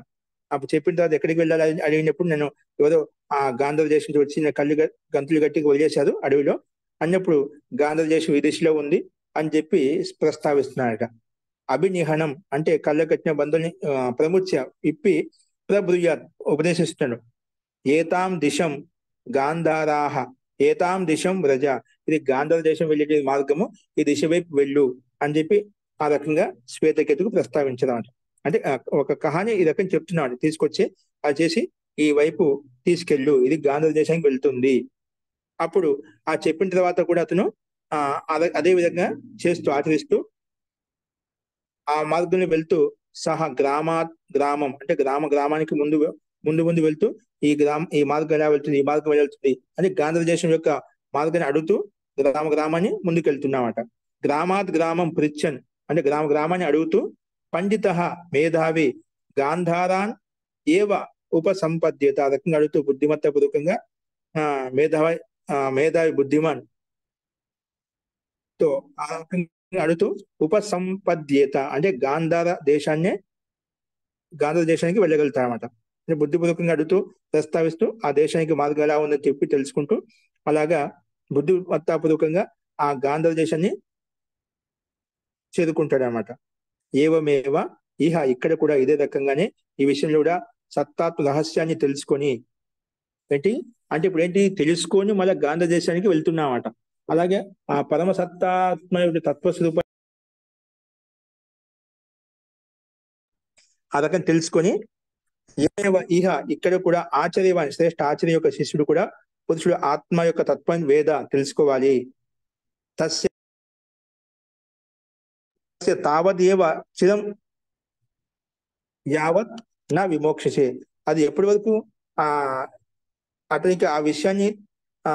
అప్పుడు చెప్పిన తర్వాత ఎక్కడికి వెళ్ళాలి అడిగినప్పుడు నేను ఎవరో ఆ గాంధార దేశం నుంచి వచ్చి గంతులు గట్టికి వదిలేశారు అడవిలో అన్నప్పుడు గాంధార దేశం ఈ దిశలో ఉంది అని చెప్పి ప్రస్తావిస్తున్నాడట. అభినిహనం అంటే కళ్ళ కట్టిన బంధుల్ని ప్రముచ్య ఇప్పి ప్రభు ఉపదేశిస్తున్నాడు. ఏతాం దిశం గాంధారాః ఏతాం దిశం వ్రజ, ఇది గాంధార దేశం వెళ్ళే మార్గము, ఈ దిశ వైపు వెళ్ళు అని చెప్పి ఆ రకంగా శ్వేతకేతుకు ప్రస్తావించడం. అంటే ఒక కహాని ఈ రకం చెప్తున్నాడు, తీసుకొచ్చి అది చేసి ఈ వైపు తీసుకెళ్ళు, ఇది గాంధార దేశానికి వెళ్తుంది. అప్పుడు ఆ చెప్పిన తర్వాత కూడా అతను అదే విధంగా చేస్తూ ఆచరిస్తూ ఆ మార్గంలో వెళ్తూ సహా గ్రామం అంటే గ్రామానికి ముందు ముందు ముందు వెళ్తూ ఈ మార్గం ఎలా వెళ్తుంది, ఈ మార్గం ఎలా వెళ్తుంది అని గాంధార దేశం యొక్క మార్గాన్ని అడుగుతూ గ్రామాన్ని ముందుకు వెళ్తున్నామట. గ్రామం పృచ్చన్ అంటే గ్రామాన్ని అడుగుతూ పండిత మేధావి గాంధారాన్ ఏవ ఉపసంపద్యత, ఆ రకంగా అడుగుతూ బుద్ధిమత్త పూర్వకంగా మేధావి బుద్ధిమాన్ తో ఆ రకంగా అడుగుతూ ఉపసంపద్యేత అంటే గాంధార దేశానికి వెళ్ళగలుగుతారన్నమాట. బుద్ధిపూర్వకంగా అడుగుతూ ప్రస్తావిస్తూ ఆ దేశానికి మార్గం ఎలా ఉందని చెప్పి తెలుసుకుంటూ అలాగా బుద్ధిమత్తాపూర్వకంగా ఆ గాంధార దేశాన్ని చేరుకుంటాడు అనమాట. ఏవమేవ ఇహ, ఇక్కడ కూడా ఇదే రకంగానే ఈ విషయంలో కూడా సత్తాత్మ రహస్యాన్ని తెలుసుకొని ఏంటి అంటే ఇప్పుడు ఏంటి తెలుసుకొని మళ్ళీ గాంధార దేశానికి వెళ్తున్నామట. అలాగే ఆ పరమ సత్తాత్మ తత్వస్వరూప ఆ రకం తెలుసుకొని ఇహ ఇక్కడ కూడా ఆచార్యవాణి శ్రేష్ఠ ఆచార్య యొక్క శిష్యుడు కూడా పురుషుడు ఆత్మ యొక్క తత్వాన్ని వేద తెలుసుకోవాలి. తస్య తావదేవ చిరం యావత్ నా విమోక్షసే, అది ఎప్పటి వరకు ఆ అతనికి ఆ విషయాన్ని ఆ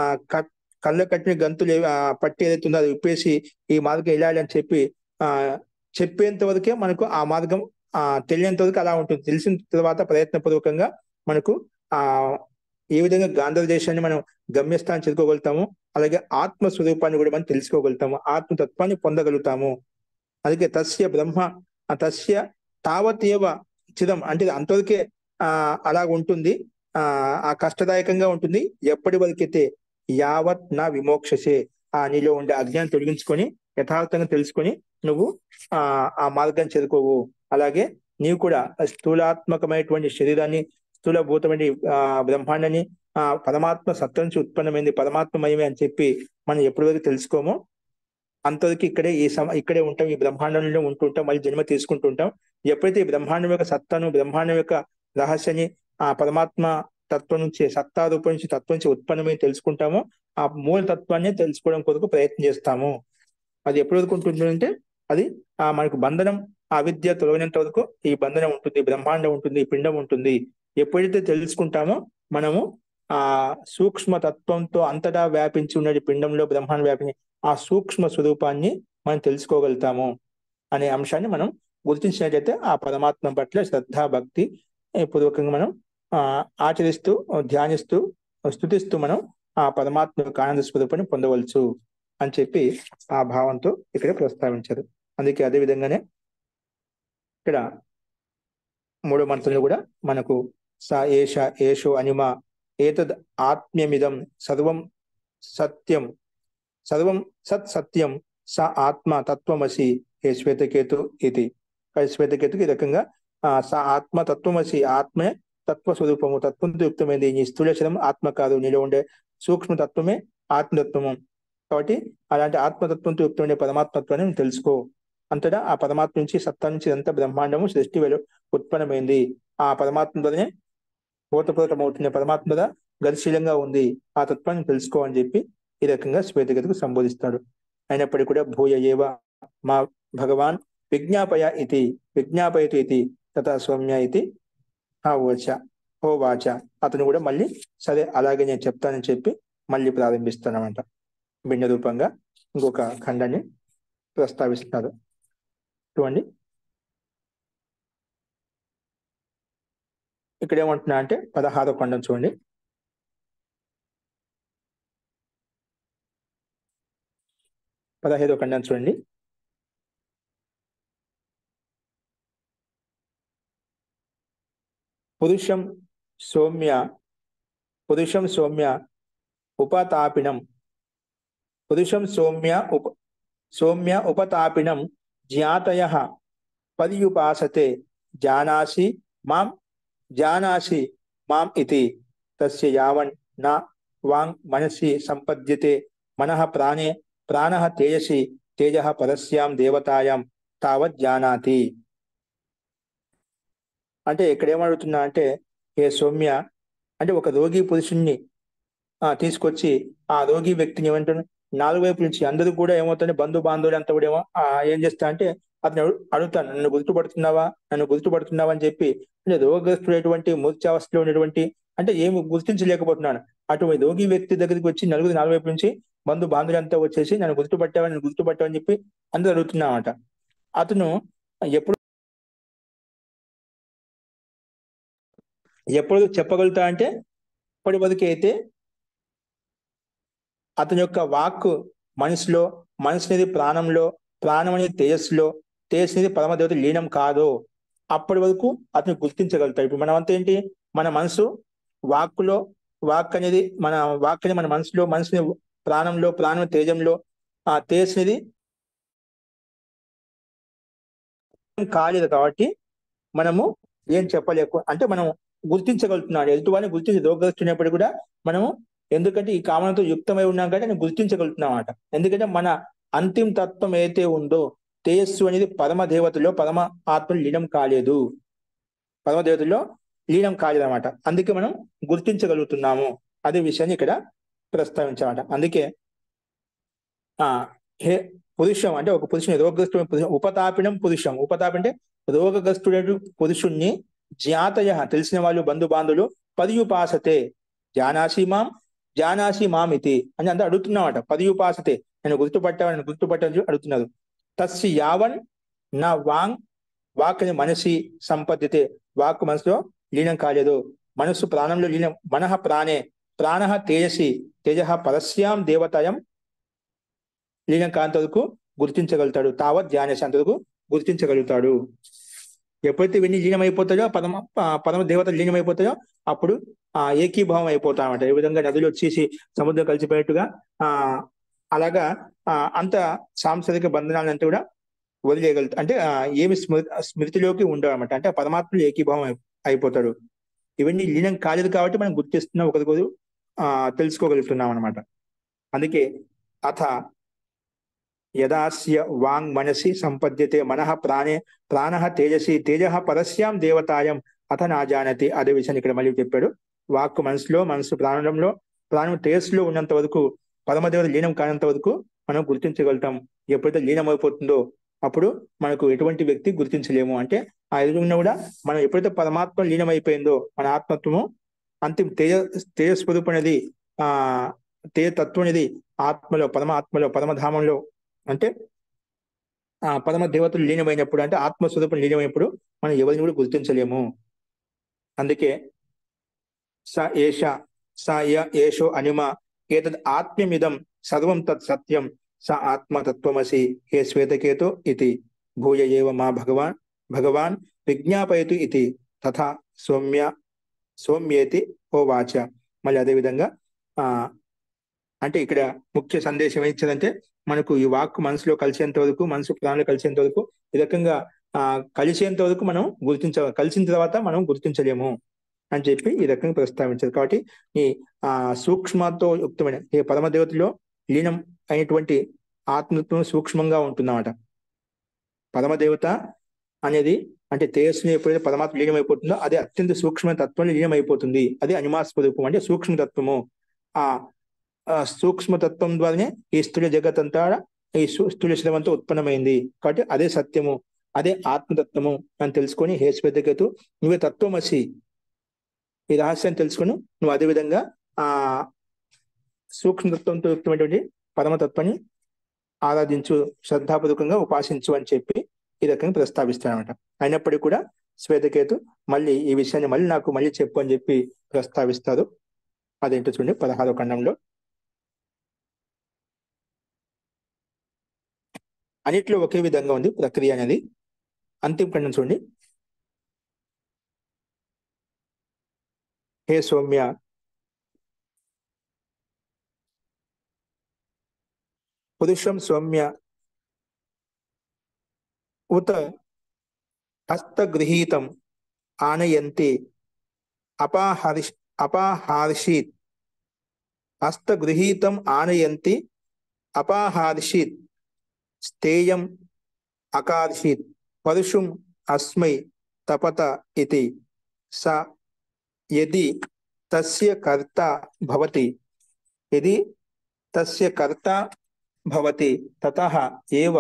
కళ్ళ కట్టిన గంతులు పట్టి ఏదైతుందో అది విప్పేసి ఈ మార్గం వెళ్ళాలి అని చెప్పి చెప్పేంత వరకే మనకు ఆ మార్గం తెలియనంత వరకు అలా ఉంటుంది. తెలిసిన తర్వాత ప్రయత్నపూర్వకంగా మనకు ఏ విధంగా గాంధార దేశాన్ని మనం గమ్యస్థానం చేరుకోగలుగుతాము, అలాగే ఆత్మ స్వరూపాన్ని కూడా మనం తెలుసుకోగలుగుతాము, ఆత్మతత్వాన్ని పొందగలుగుతాము. అందుకే తస్య తావతేవ చిరం అంటే అంతవరకే అలా ఉంటుంది, ఆ కష్టదాయకంగా ఉంటుంది. ఎప్పటి వరకైతే యావత్ నా విమోక్షసే, నీలో ఉండే అజ్ఞానం తొలగించుకొని యథార్థంగా తెలుసుకొని నువ్వు ఆ మార్గాన్ని చేరుకోవు. అలాగే నీవు కూడా స్థూలాత్మకమైనటువంటి శరీరాన్ని, స్థూలభూతమైన బ్రహ్మాండాన్ని పరమాత్మ సత్తా నుంచి ఉత్పన్నమైంది, పరమాత్మమయమే అని చెప్పి మనం ఎప్పటి వరకు తెలుసుకోమో అంతవరకు ఇక్కడే ఉంటాం, ఈ బ్రహ్మాండంలో ఉంటుంటాం, మళ్ళీ జన్మ తీసుకుంటూ ఉంటాం. ఎప్పుడైతే ఈ బ్రహ్మాండం యొక్క సత్తాను, బ్రహ్మాండం యొక్క రహస్యాన్ని ఆ పరమాత్మ తత్వం నుంచి, సత్తా రూపం నుంచి, తత్వం నుంచి ఉత్పన్నమై తెలుసుకుంటామో ఆ మూల తత్వాన్ని తెలుసుకోవడం కొరకు ప్రయత్నం చేస్తాము. అది ఎప్పటి వరకు ఉంటుంది అంటే అది మనకు బంధనం, అవిద్య తొలగినంత వరకు ఈ బంధనం ఉంటుంది, బ్రహ్మాండం ఉంటుంది, పిండం ఉంటుంది. ఎప్పుడైతే తెలుసుకుంటామో మనము ఆ సూక్ష్మ తత్వంతో అంతటా వ్యాపించి ఉన్న పిండంలో బ్రహ్మాండం వ్యాపించి ఆ సూక్ష్మ స్వరూపాన్ని మనం తెలుసుకోగలుగుతాము అనే అంశాన్ని మనం గుర్తించినట్లయితే ఆ పరమాత్మ పట్ల శ్రద్ధ భక్తి పూర్వకంగా మనం ఆచరిస్తూ, ధ్యానిస్తూ, స్తుతిస్తూ మనం ఆ పరమాత్మ యొక్క ఆనంద స్వరూపాన్ని పొందవచ్చు అని చెప్పి ఆ భావంతో ఇక్కడ ప్రస్తావించారు. అందుకే అదే విధంగానే ఇక్కడ మూడో మంత్రంలో కూడా మనకు ఏషో అనిమ ఏతద్ ఆత్మ్యమిదం సర్వం సత్ సత్యం స ఆత్మ తత్వమసి హే శ్వేతకేతు ఇది. శ్వేతకేతుకి ఈ రకంగా స ఆత్మ తత్వమసి, ఆత్మే తత్వ స్వరూపము, తత్వంతో యుక్తమైంది. నీ స్థూల శరీరం ఆత్మ కాదు, నీలో ఉండే సూక్ష్మ తత్వమే ఆత్మతత్వము. కాబట్టి అలాంటి ఆత్మతత్వంతో యుక్తమైన పరమాత్మత్వాన్ని నువ్వు తెలుసుకో. అంతటా ఆ పరమాత్మ నుంచి, సత్తా నుంచి అంతా బ్రహ్మాండము సృష్టి ఉత్పన్నమైంది. ఆ పరమాత్మనే పోతపోతమవుతున్న పరమాత్మ గతిశీలంగా ఉంది, ఆ తత్వాన్ని తెలుసుకో అని చెప్పి ఈ రకంగా శ్వేతకేతుకు సంబోధిస్తాడు. అయినప్పటికీ కూడా భూయ ఏవ మా భగవాన్ విజ్ఞాపయతు ఇది తథా సౌమ్య ఇది హోవాచ. అతను కూడా మళ్ళీ సరే అలాగే నేను చెప్తానని చెప్పి మళ్ళీ ప్రారంభిస్తానమాట. భిన్న రూపంగా ఇంకొక ఖండాన్ని ప్రస్తావిస్తున్నారు. చూడండి ఇక్కడ ఏమంటున్నా అంటే 16వ ఖండం చూడండి. 15వ ఖండం చూడండి. పురుషం సౌమ్య ఉపతాపినం జ్ఞాతయః పర్యుపాసతే జానాసి మాం ఇతి తస్య యావన్ నా వాంగ్ మనసి సంపద్యతే మనః ప్రాణే ప్రాణః తేజసి తేజః పరస్యాం దేవతాయాం తావత్ జానాతి. అంటే ఇక్కడ ఏమడుగుతున్నా అంటే, ఏ సౌమ్య, అంటే ఒక రోగి పురుషుణ్ణి తీసుకొచ్చి ఆ రోగి వ్యక్తిని ఏమంటాడు, నాలుగు వైపు నుంచి అందరూ కూడా ఏమవుతుంది, బంధు బాంధవులు అంతా కూడా ఏమో ఏం చేస్తా అంటే అతను అడుగుతాను, నన్ను గుర్తుపడుతున్నావా, నన్ను గుర్తుపడుతున్నావా అని చెప్పి. అంటే రోగగ్రస్తుడైనటువంటి మూర్ఛావస్థలో ఉన్నటువంటి, అంటే ఏమి గుర్తించలేకపోతున్నాను అటువంటి రోగి వ్యక్తి దగ్గరికి వచ్చి నలుగురు నాలుగు వైపు నుంచి బంధు బాంధవులంతా వచ్చేసి నన్ను గుర్తుపట్టావా, నన్ను గుర్తుపట్టావా అని చెప్పి అందరూ అడుగుతున్నామట. అతను ఎప్పుడు ఎప్పుడు చెప్పగలుగుతా అంటే, ఇప్పటి వరకు అయితే అతని యొక్క వాక్ మనసులో, మనసు అనేది ప్రాణంలో, ప్రాణం అనేది తేజస్సులో, తేజస్సు అనేది పరమదేవత లీనం కాదు, అప్పటి వరకు అతను గుర్తించగలుగుతాడు. ఇప్పుడు మనం అంతా ఏంటి, మన మనసు వాక్కులో, వాక్ అనేది మన వాక్ అనేది మన మనసులో, మనసుని ప్రాణంలో, ప్రాణం తేజంలో, ఆ తేజస్సు అనేది కాలేదు కాబట్టి మనము ఏం చెప్పలేకు, అంటే మనం గుర్తించగలుగుతున్నాడు ఎదుటివాడిని గుర్తించి రోగస్తున్నప్పుడు కూడా మనము, ఎందుకంటే ఈ కామనతో యుక్తమై ఉన్నాం కాబట్టి నేను గుర్తించగలుగుతున్నాం అన్నమాట. ఎందుకంటే మన అంతిమ తత్వం ఏదైతే ఉందో, తేజస్సు అనేది పరమ దేవతలో పరమ ఆత్మలు లీనం కాలేదు, పరమ దేవతలో లీనం కాలేదు అనమాట. అందుకే మనం గుర్తించగలుగుతున్నాము. అదే విషయాన్ని ఇక్కడ ప్రస్తావించామట. అందుకే ఆ హే పురుషం, అంటే ఒక పురుషుని రోగగ్రస్తుడైన పురుషుని ఉపతాపినం పురుషం, ఉపతాపి అంటే రోగగ్రస్తుడైన పురుషుణ్ణి జ్ఞాతయ తెలిసిన వాళ్ళు బంధు బాంధువులు పర్యుపాసతే జానాసి మాం, జానాసి మాం ఇది అని అంతా అడుగుతున్నామట. పర్యుపాసతే, నేను గుర్తుపట్టావా, నేను గుర్తుపట్టావని అడుగుతున్నారు. తస్య యావన్ నా వాంగ్, వాక్ అని మనసి సంపద్యతే, వాక్ మనసులో లీనం కాలేదు, మనస్సు ప్రాణంలో లీనం, మనః ప్రాణే ప్రాణ తేజసి తేజ పరస్యాం దేవతాయం లీనం కాంత వరకు గుర్తించగలుగుతాడు, తావత్ ధ్యానేసి అంతవరకు గుర్తించగలుగుతాడు. ఎప్పుడైతే ఇవన్నీ లీనమైపోతాయో, పరమ దేవత లీనమైపోతాయో అప్పుడు ఏకీభావం అయిపోతా అనమాట. ఏ విధంగా నదులు వచ్చేసి సముద్రం కలిసిపోయినట్టుగా ఆ అలాగా అంత సాంసారిక బంధనాలంతా కూడా వదిలేయగలుగుతా, అంటే ఏమి స్మృతిలోకి ఉండవు అనమాట. అంటే ఆ పరమాత్మలో ఏకీభావం అయిపోతాడు. ఇవన్నీ లీనం కాలేదు కాబట్టి మనం గుర్తిస్తున్నాం, ఒకరికొకరు తెలుసుకోగలుగుతున్నాం అనమాట. అందుకే అథ యదాస్య వాంగ్ మనసి సంపద్యతే మనః ప్రాణే ప్రాణ తేజసి తేజ పరస్యాం దేవతాయం అథ నా జానతి. అదే విషయాన్ని ఇక్కడ మళ్ళీ చెప్పాడు. వాక్కు మనసులో, మనసు ప్రాణంలో, ప్రాణం తేజస్సులో ఉన్నంత వరకు, పరమదేవత లీనం కానంత వరకు మనం గుర్తించగలుగుతాం. ఎప్పుడైతే లీనమైపోతుందో అప్పుడు మనకు ఎటువంటి వ్యక్తి గుర్తించలేము. అంటే ఆ ఎదురుగున్నా కూడా మనం ఎప్పుడైతే పరమాత్మ లీనమైపోయిందో, మన ఆత్మత్వము అంతిమ తేజస్వరూపం అనేది ఆ తేజతత్వం అనేది ఆత్మలో, పరమాత్మలో, పరమధామంలో, అంటే పరమ దేవతలు లీనమైనప్పుడు, అంటే ఆత్మస్వరూపం లీనమైనప్పుడు మనం ఎవరిని కూడా గుర్తించలేము. అందుకే స ఏష స ఏషో అనిమ ఏతద్ ఆత్మ్యమిదం సర్వం తత్ సత్యం స ఆత్మతత్వమసి హే శ్వేతకేతు ఇది భూయ ఏవ మా భగవాన్ భగవాన్ విజ్ఞాపయతు ఇది తథా సౌమ్య సౌమ్యేతి ఓ వాచ. మళ్ళీ అదేవిధంగా ఆ అంటే ఇక్కడ ముఖ్య సందేశం ఏమిచ్చిందంటే, మనకు ఈ వాక్ మనసులో కలిసేంత వరకు, మనసు ప్రాణాలు కలిసేంత వరకు, ఈ రకంగా కలిసేంత వరకు మనం కలిసిన తర్వాత మనం గుర్తించలేము అని చెప్పి ఈ రకంగా ప్రస్తావించారు. కాబట్టి ఈ సూక్ష్మతో యుక్తమైన ఈ పరమదేవతలో లీనం అయినటువంటి ఆత్మత్వం సూక్ష్మంగా ఉంటుందన్నమాట. పరమదేవత అనేది, అంటే తేజస్సుని ఎప్పుడైతే పరమాత్మ లీనమైపోతుందో అదే అత్యంత సూక్ష్మ తత్వం లీనమైపోతుంది. అది అనిమా స్వరూపం, అంటే సూక్ష్మతత్వము. ఆ సూక్ష్మతత్వం ద్వారానే ఈ స్థూల జగత్ అంతా, ఈ స్థూల శరీరం అంతా ఉత్పన్నమైంది. కాబట్టి అదే సత్యము, అదే ఆత్మతత్వము అని తెలుసుకొని, హే శ్వేతకేతు నువ్వే తత్వమసి, ఈ రహస్యాన్ని తెలుసుకొని నువ్వు అదే విధంగా ఆ సూక్ష్మతత్వంతో యుక్తమైనటువంటి పరమతత్వాన్ని ఆరాధించు, శ్రద్ధాపూర్వకంగా ఉపాసించు అని చెప్పి ఈ రకంగా ప్రస్తావిస్తానమాట. అయినప్పటికీ కూడా శ్వేతకేతు మళ్ళీ ఈ విషయాన్ని మళ్ళీ నాకు మళ్ళీ చెప్పు అని చెప్పి ప్రస్తావిస్తారు. అదేంటో చూడండి 16వ ఖండంలో. అన్నిట్లో ఒకే విధంగా ఉంది ప్రక్రియ అనేది. అంతిమ ఖండం చూడండి. హే సౌమ్య, పురుషం సౌమ్య ఉత హస్తగృహీతం ఆనయంతి అపాహర్షిత్ హస్తగృహీతం ఆనయంతి అపాహార్షిత్ స్థేయం అకార్షిత్ పరుషుం అస్మై తపత ఇతి స యది తస్య కర్త భవతి యది తస్య కర్త భవతి తతః ఏవ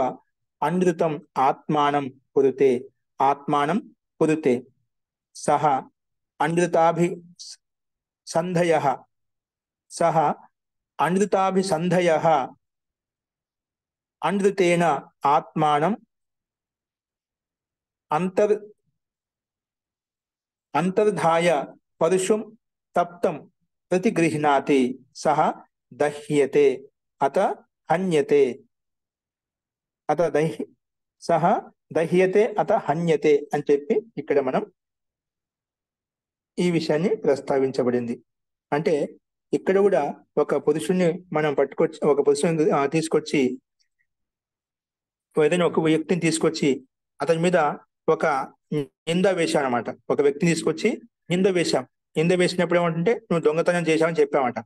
అనృతం ఆత్మానం కురుతే ఆత్మానం కురుతే సహ అనృతాభి సంధయః సహ అనృతాభిసంధయః అనృతేన ఆత్మానం అంతర్ అంతర్ధాయ పరుషుం తప్తం ప్రతిగృహ్ణాతి సహ దహ్యతే అత హన్యతే అత సహ దహ్యతే అత హన్యతే అని చెప్పి ఇక్కడ మనం ఈ విషయాన్ని ప్రస్తావించబడింది. అంటే ఇక్కడ కూడా ఒక పురుషుణ్ణి మనం పట్టుకొచ్చి ఒక పురుషుని తీసుకొచ్చి ఏదైనా ఒక వ్యక్తిని తీసుకొచ్చి అతని మీద ఒక నింద వేశానమాట. ఒక వ్యక్తిని తీసుకొచ్చి నింద వేశాం. నింద వేసినప్పుడు ఏమంటే నువ్వు దొంగతనం చేశావని చెప్పామట.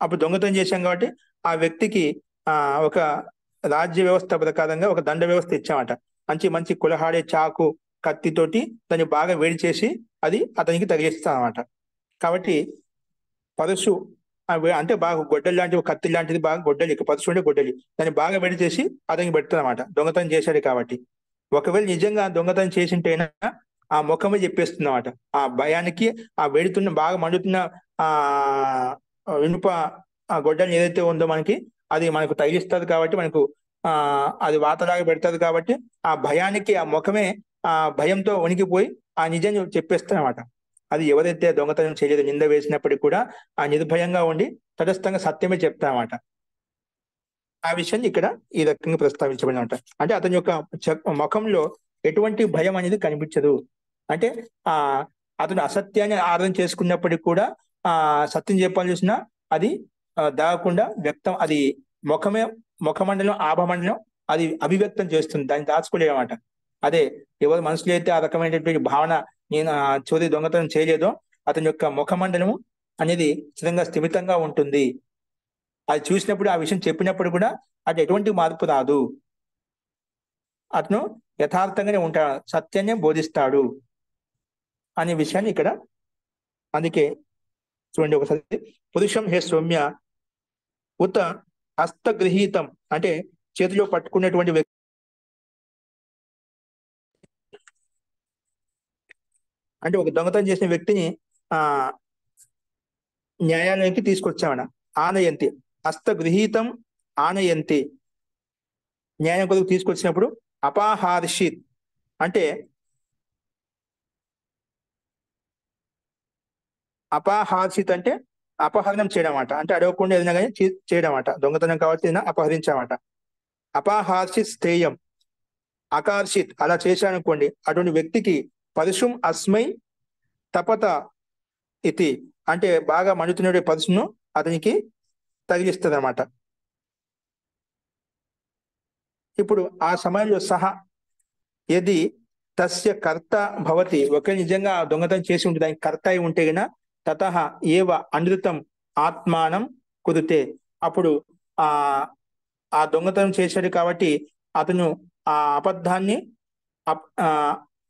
అప్పుడు దొంగతనం చేశాం కాబట్టి ఆ వ్యక్తికి ఒక రాజ్య వ్యవస్థ ప్రకారంగా ఒక దండ వ్యవస్థ ఇచ్చామట. మంచి మంచి కులహాడే చాకు కత్తితోటి దాన్ని బాగా వేడి చేసి అది అతనికి తగిలిస్తామన్నమాట. కాబట్టి పరుసు అంటే బాగా గొడ్డలి లాంటి కత్తి లాంటిది బాగా గొడ్డలి, పరుసు అంటే గొడ్డలి, దాన్ని బాగా వేడి చేసి అతనికి పెడుతుందన్నమాట. దొంగతనం చేశాడు కాబట్టి. ఒకవేళ నిజంగా దొంగతనం చేసింటైనా ఆ ముఖమే చెప్పేస్తుందన్నమాట. ఆ భయానికి ఆ వేడుతున్న బాగా మండుతున్న ఆ ఇనుప ఆ గొడ్డలి ఏదైతే ఉందో మనకి అది మనకు తగిలిస్తుంది కాబట్టి మనకు అది వాతలాగా పెడుతుంది కాబట్టి ఆ భయానికి ఆ ముఖమే ఆ భయంతో వణికిపోయి ఆ నిజాన్ని చెప్పేస్తానమాట. అది ఎవరైతే దొంగతనం చేయలేదు నింద వేసినప్పటికీ కూడా ఆ నిర్భయంగా ఉండి తటస్థంగా సత్యమే చెప్తానమాట. ఆ విషయాన్ని ఇక్కడ ఈ రకంగా ప్రస్తావించబడినమాట. అంటే అతని యొక్క ముఖంలో ఎటువంటి భయం అనేది కనిపించదు. అంటే అతను అసత్యాన్ని ఆరాధన చేసుకున్నప్పటికీ కూడా సత్యం చెప్పాలని చూసినా అది దాగకుండా వ్యక్తం, అది ముఖమండలం ఆభమండలం అది అభివ్యక్తం చేస్తుంది, దాన్ని దాచుకోలేదన్నమాట. అదే ఎవరి మనసులో అయితే ఆ రకమైనటువంటి భావన నేను చోరీ దొంగతనం చేయలేదో అతని యొక్క ముఖమండలము అనేది స్థిరంగా స్థిమితంగా ఉంటుంది. అది చూసినప్పుడు ఆ విషయం చెప్పినప్పుడు కూడా అది ఎటువంటి మార్పు రాదు. అతను యథార్థంగానే ఉంటాడు, సత్యాన్ని బోధిస్తాడు అనే విషయాన్ని ఇక్కడ అందుకే చూడండి ఒకసారి. పురుషం హే సౌమ్య ఉత హస్తగృహీతం అంటే చేతిలో పట్టుకున్నటువంటి వ్యక్తి అంటే ఒక దొంగతనం చేసిన వ్యక్తిని న్యాయాలయానికి తీసుకొచ్చామన. ఆనయంతి హస్తగృహీతం ఆనయంతి న్యాయం కొరకు తీసుకొచ్చినప్పుడు అపాహార్షిత్ అంటే అపహార్షిత్ అంటే అపహరణం చేయడం అన్నమాట. అంటే అడగకుండా ఏదైనా కానీ చేయడం అన్నమాట. దొంగతనం కాబట్టి అపహరించామట. అపహార్షిత్ స్థేయం ఆకర్షిత్ అలా చేశానుకోండి అటువంటి వ్యక్తికి పరుషుం అస్మై తపత ఇతి అంటే బాగా మండుతున్న పరుషును అతనికి తగిలిస్తుంది అనమాట. ఇప్పుడు ఆ సమయంలో సహా యది తస్య కర్త భవతి ఒకే నిజంగా దొంగతనం చేసి ఉంటే దానికి కర్త అయి ఉంటే గన తతః ఏవ అనృతం ఆత్మానం కుదితే అప్పుడు ఆ ఆ దొంగతనం చేశాడు కాబట్టి అతను ఆ అబద్ధాన్ని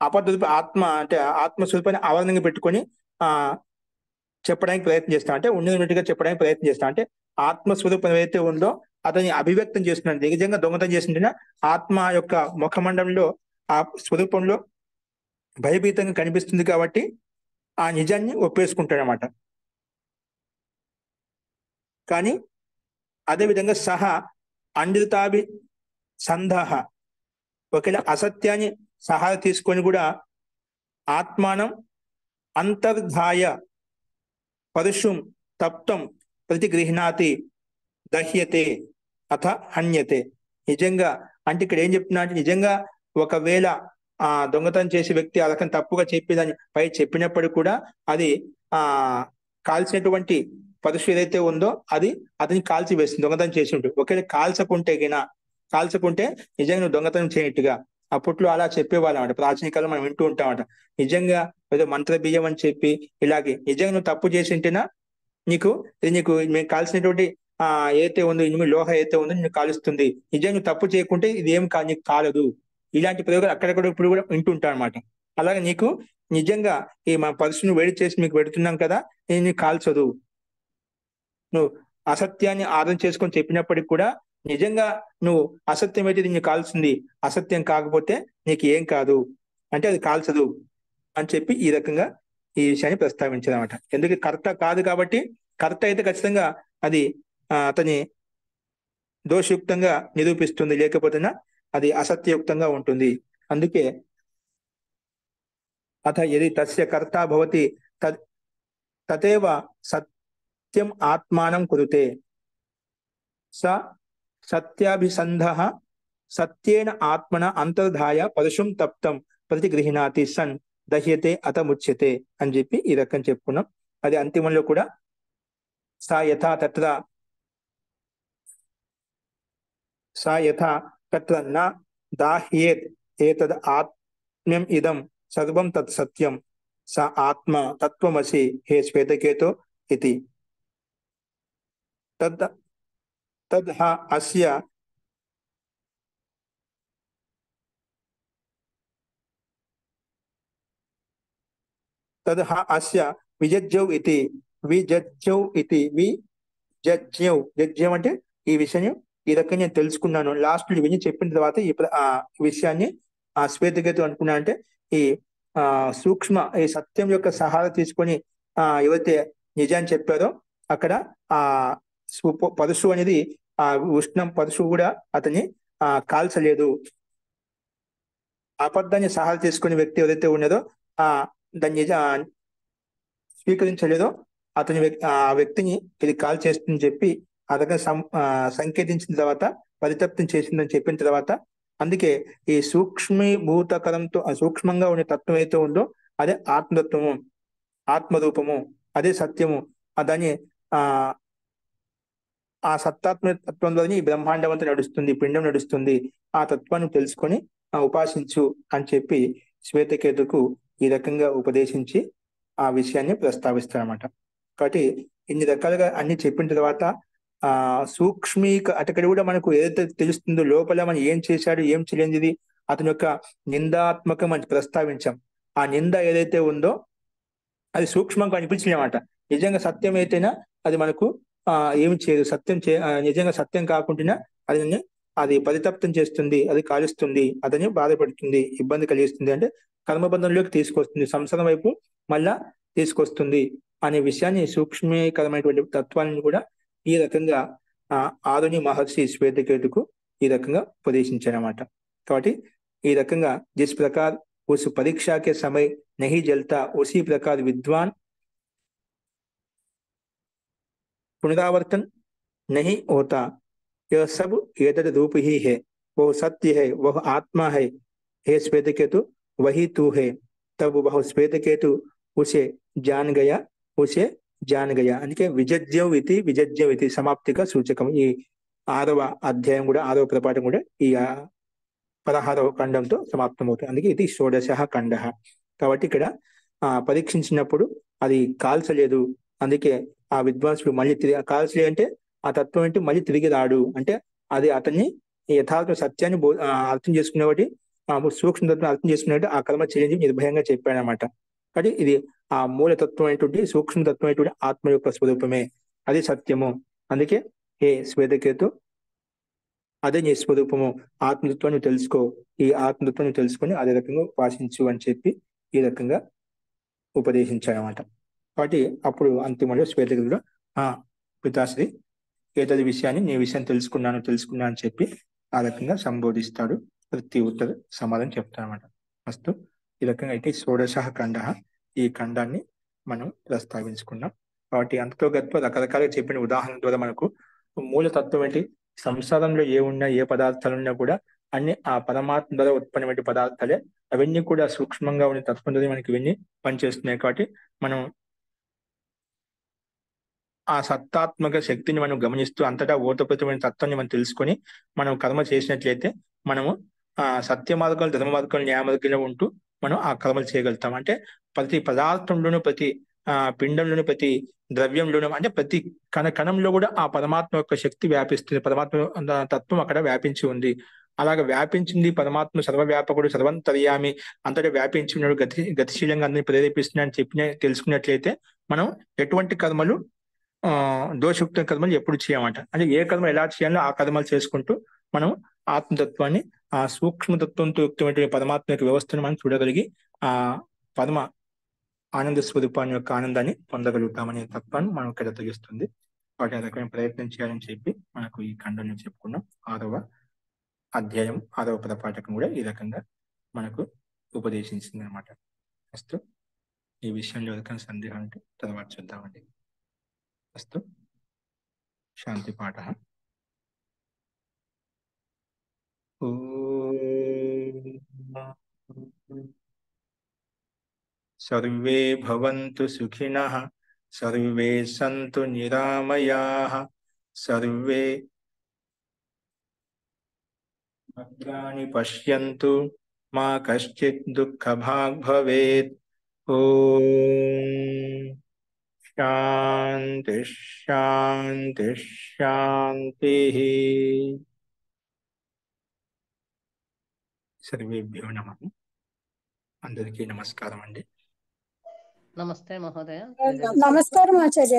అబద్ధ ఆత్మ అంటే ఆత్మస్వరూపాన్ని ఆవరణంగా పెట్టుకొని చెప్పడానికి ప్రయత్నం చేస్తాం. అంటే ఉన్నట్టుగా చెప్పడానికి ప్రయత్నం చేస్తాం. అంటే ఆత్మస్వరూపం ఏదైతే ఉందో అతన్ని అభివ్యక్తం చేస్తున్నాడు. నిజంగా దొంగతనం చేస్తుంటే ఆత్మ యొక్క ముఖమండలంలో ఆ స్వరూపంలో భయభీతంగా కనిపిస్తుంది కాబట్టి ఆ నిజాన్ని ఒప్పేసుకుంటాడు అన్నమాట. కానీ అదేవిధంగా సహా అనృతాభి సంధః ఒకవేళ అసత్యాన్ని సహా తీసుకొని కూడా ఆత్మానం అంతర్ధాయ పరుషుం తప్తం ప్రతిగృహ్ణాతి దహ్యతే అథ హన్యతే. నిజంగా అంటే ఇక్కడ ఏం చెప్తున్నా అంటే నిజంగా ఒకవేళ దొంగతనం చేసే వ్యక్తి ఆ రకం తప్పుగా చెప్పేదాన్ని పై చెప్పినప్పుడు కూడా అది కాల్చినటువంటి పరుషు ఏదైతే ఉందో అది అతని కాల్చి వేస్తుంది దొంగతనం చేసి ఉంటుంది. ఒకవేళ కాల్చకుంటే నిజంగా నువ్వు దొంగతనం చేయనట్టుగా. అప్పట్లో అలా చెప్పేవాళ్ళం అంట. ప్రాచీన కాలం మనం వింటూ ఉంటామంట. నిజంగా ఏదో మంత్ర బియ్యం అని చెప్పి ఇలాగే నిజంగా నువ్వు తప్పు చేసి ఉంటేనా నీకు మేము కాల్సినటువంటి ఏదైతే ఉందో ఇనుము లోహ ఏదైతే ఉందో నిన్ను కాలుస్తుంది. నిజంగా నువ్వు తప్పు చేయకుంటే ఇది ఏం నీకు కాలదు. ఇలాంటి ప్రయోగాలు అక్కడక్కడ ఇప్పుడు కూడా వింటుంటా అనమాట. అలాగే నీకు నిజంగా ఈ మన పర్సును వేడి చేసి మీకు పెడుతున్నాం కదా, నేను నీకు కాల్చదు. నువ్వు అసత్యాన్ని ఆదరణ చేసుకొని చెప్పినప్పటికి కూడా నిజంగా నువ్వు అసత్యం అయితే నిన్ను కాల్చింది, అసత్యం కాకపోతే నీకు ఏం కాదు అంటే అది కాల్చదు అని చెప్పి ఈ రకంగా ఈ విషయాన్ని ప్రస్తావించారన్నమాట. ఎందుకు కర్త కాదు కాబట్టి, కర్త అయితే ఖచ్చితంగా అది అతని దోషయుక్తంగా నిరూపిస్తుంది, లేకపోతేనా అది అసత్యయుక్తంగా ఉంటుంది. అందుకే అథ యది తస్య కర్త భవతి తదేవ సత్యం ఆత్మానం కురుతే స సత్యాభిసంధః సత్యేన ఆత్మన అంతర్ధాయ పరశుం తప్తం ప్రతిగృహ్ణాతి సన్ దహ్యతే అత ముచ్యతే అని చెప్పి ఈ రకం చెప్పుకున్నాం. అది అంతిమంలో కూడా సా యథా తత్ర న దాహ్యేత్ ఏతద్ ఆత్మ్యం ఇదం సర్వం తత్ సత్యం స ఆత్మ తత్వమసి హే శ్వేతకేతో ఇతి తద్ తద్ అస్య అస్య విజజ్జౌ ఇతి జజ్ఞం అంటే ఈ విషయం ఈ రకంగా నేను తెలుసుకున్నాను. లాస్ట్ విని చెప్పిన తర్వాత ఈ విషయాన్ని శ్వేతకేతు అనుకున్నా అంటే ఈ సూక్ష్మ ఈ సత్యం యొక్క సహాయం తీసుకొని ఎవరైతే నిజాన్ని చెప్పారో అక్కడ ఆ పరశు అనేది ఉష్ణం పరశు కూడా అతన్ని కాల్చలేదు. అబద్ధాన్ని సహాయం తీసుకునే వ్యక్తి ఎవరైతే ఉన్నదో దాన్ని స్వీకరించలేదో అతని ఆ వ్యక్తిని ఇది కాల్ చేస్తుందని చెప్పి అతను సంకేతించిన తర్వాత పరితప్తం చేసిందని చెప్పిన తర్వాత అందుకే ఈ సూక్ష్మీభూతకరంతో సూక్ష్మంగా ఉండే తత్వం అయితే ఉందో అదే ఆత్మతత్వము, ఆత్మరూపము, అదే సత్యము. దాన్ని ఆ సత్తాత్మ తత్వంలోని ఈ బ్రహ్మాండం అంతా నడుస్తుంది, పిండం నడుస్తుంది. ఆ తత్వాన్ని తెలుసుకొని ఉపాసించు అని చెప్పి శ్వేతకేతుకు ఈ రకంగా ఉపదేశించి ఆ విషయాన్ని ప్రస్తావిస్తారన్నమాట. కాబట్టి ఇన్ని రకాలుగా అన్ని చెప్పిన తర్వాత అక్కడ కూడా మనకు ఏదైతే తెలుస్తుందో లోపల మనం ఏం చేశాడు ఏం చేయలేనిది అతని యొక్క నిందాత్మకం అని ప్రస్తావించాం. ఆ నింద ఏదైతే ఉందో అది సూక్ష్మంగా అనిపించలేమాట. నిజంగా సత్యం అయితేనా అది మనకు ఏమి చేయదు. నిజంగా సత్యం కాకుండా అది పరితప్తం చేస్తుంది, అది కాలుస్తుంది, అతన్ని బాధపడుతుంది, ఇబ్బంది కలిగిస్తుంది, అంటే కర్మబంధంలోకి తీసుకొస్తుంది, సంసారం వైపు మళ్ళా తీసుకొస్తుంది అనే విషయాన్ని సూక్ష్మీకరమైనటువంటి తత్వాన్ని కూడా ఈ రకంగా ఆరుని మహర్షి శ్వేతకేతుకు ఈ రకంగా ఉపదేశించారన్నమాట. కాబట్టి ఈ రకంగా జిస్ ప్రకార్ उस परीक्षा के समय नहीं जलता उसी प्रकार विद्वान पुनरावर्तन नहीं होता। यह सब एतद रूप ही है, वह सत्य है, वह आत्मा है। हे श्वेतकेतु वही तू है। तब वह श्वेतकेतु उसे जान गया అందుకే విజజ్యం ఇది సమాప్తిక సూచకం. ఈ 6వ అధ్యాయం కూడా 6వ ప్రపాఠం కూడా ఈ 16వ ఖండంతో సమాప్తమవుతుంది. అందుకే ఇది షోడశ ఖండ. కాబట్టి ఇక్కడ పరీక్షించినప్పుడు అది కాల్చలేదు. అందుకే ఆ విద్వాంసుడు మళ్ళీ తిరిగి కాల్చలేదు అంటే ఆ తత్వం ఏంటి మళ్ళీ తిరిగి రాడు అంటే అది అతన్ని యథార్థ సత్యాన్ని అర్థం చేసుకునేవాటి సూక్ష్మతత్వం అర్థం చేసుకునేవాటి ఆ కర్మ చెల్లించి నిర్భయంగా చెప్పాడనమాట. కాబట్టి ఇది ఆ మూలతత్వం అయినటువంటి సూక్ష్మతత్వం అయినటువంటి ఆత్మ యొక్క స్వరూపమే, అది సత్యము. అందుకే హే శ్వేతకేతు అదే నీ స్వరూపము, ఆత్మతత్వాన్ని తెలుసుకో, ఈ ఆత్మతత్వాన్ని తెలుసుకొని అదే రకంగా ఉపాసించు అని చెప్పి ఈ రకంగా ఉపదేశించాడనమాట. కాబట్టి అప్పుడు అంతిమంలో శ్వేతకేతుడు పితాశ్రీ ఏతది విషయాన్ని నీ విషయం తెలుసుకున్నా అని చెప్పి ఆ రకంగా సంబోధిస్తాడు. ప్రతి ఉత్తర సమాధానం చెప్తాడనమాట. ఫస్ట్ ఈ రకంగా అయితే షోడశ ఖండ, ఈ ఖండాన్ని మనం ప్రస్తావించుకున్నాం. కాబట్టి అంతతో గొప్ప రకరకాలుగా చెప్పిన ఉదాహరణ ద్వారా మనకు మూలతత్వం ఏంటి, సంసారంలో ఏ ఉన్నా ఏ పదార్థాలు ఉన్నా కూడా అన్ని ఆ పరమాత్మ ద్వారా ఉత్పన్నమైన పదార్థాలే. అవన్నీ కూడా సూక్ష్మంగా ఉన్న తత్వం ద్వారా మనకి ఇవన్నీ పనిచేస్తున్నాయి. కాబట్టి మనం ఆ సత్తాత్మక శక్తిని మనం గమనిస్తూ అంతటా ఓతప్రోతమైన తత్వాన్ని మనం తెలుసుకొని మనం కర్మ చేసినట్లయితే మనము సత్య మార్గాలు, ధర్మ మార్గాలు, న్యాయ మార్గంలో ఉంటూ మనం ఆ కర్మలు చేయగలుగుతాం. అంటే ప్రతి పదార్థంలోనూ ప్రతి పిండంలోని ప్రతి ద్రవ్యంలోనూ, అంటే ప్రతి కణంలో కూడా ఆ పరమాత్మ యొక్క శక్తి వ్యాపిస్తుంది. పరమాత్మ తత్వం అక్కడ వ్యాపించి ఉంది. అలాగ వ్యాపించింది పరమాత్మ, సర్వవ్యాపకుడు, సర్వంతర్యామి, అంతటా వ్యాపించి ఉన్నాడు, గతిశీలంగా అందరినీ ప్రేరేపిస్తున్నాడని తెలుసుకున్నట్లయితే మనం ఎటువంటి కర్మలు దోషయుక్త కర్మలు ఎప్పుడు చేయమంట, అంటే ఏ కర్మ ఎలా చేయాలో ఆ కర్మలు చేసుకుంటూ మనం ఆత్మతత్వాన్ని, ఆ సూక్ష్మతత్వంతో యుక్తమైనటువంటి పరమాత్మ యొక్క వ్యవస్థను మనం చూడగలిగి ఆ పరమ ఆనంద స్వరూపాన్ని యొక్క ఆనందాన్ని పొందగలుగుతామనే తత్వాన్ని మనం ఇక్కడ తెలియస్తుంది. వాటి రకమైన ప్రయత్నం చేయాలని చెప్పి మనకు ఈ ఖండంలో చెప్పుకున్నాం. 6వ అధ్యాయం 6వ పదపాఠకం కూడా ఈ రకంగా మనకు ఉపదేశించింది అనమాట. అస్తు, ఈ విషయంలో ఎవరికైనా సందేహం అంటే తర్వాత చూద్దామండి. అస్తు, శాంతి పాఠ. సర్వే భవంతు సుఖినః, సర్వే సంతు నిరామయాః, సర్వే భద్రాణి పశ్యంతు, మా కశ్చిత్ దుఃఖభాగ్ భవేత్. ఓం శాంతి శాంతి శాంతి. సర్వేభ్యో నమః. అందరికీ నమస్కారం అండి.
నమస్తే మహోదయ.
నమస్కారం ఆచార్య.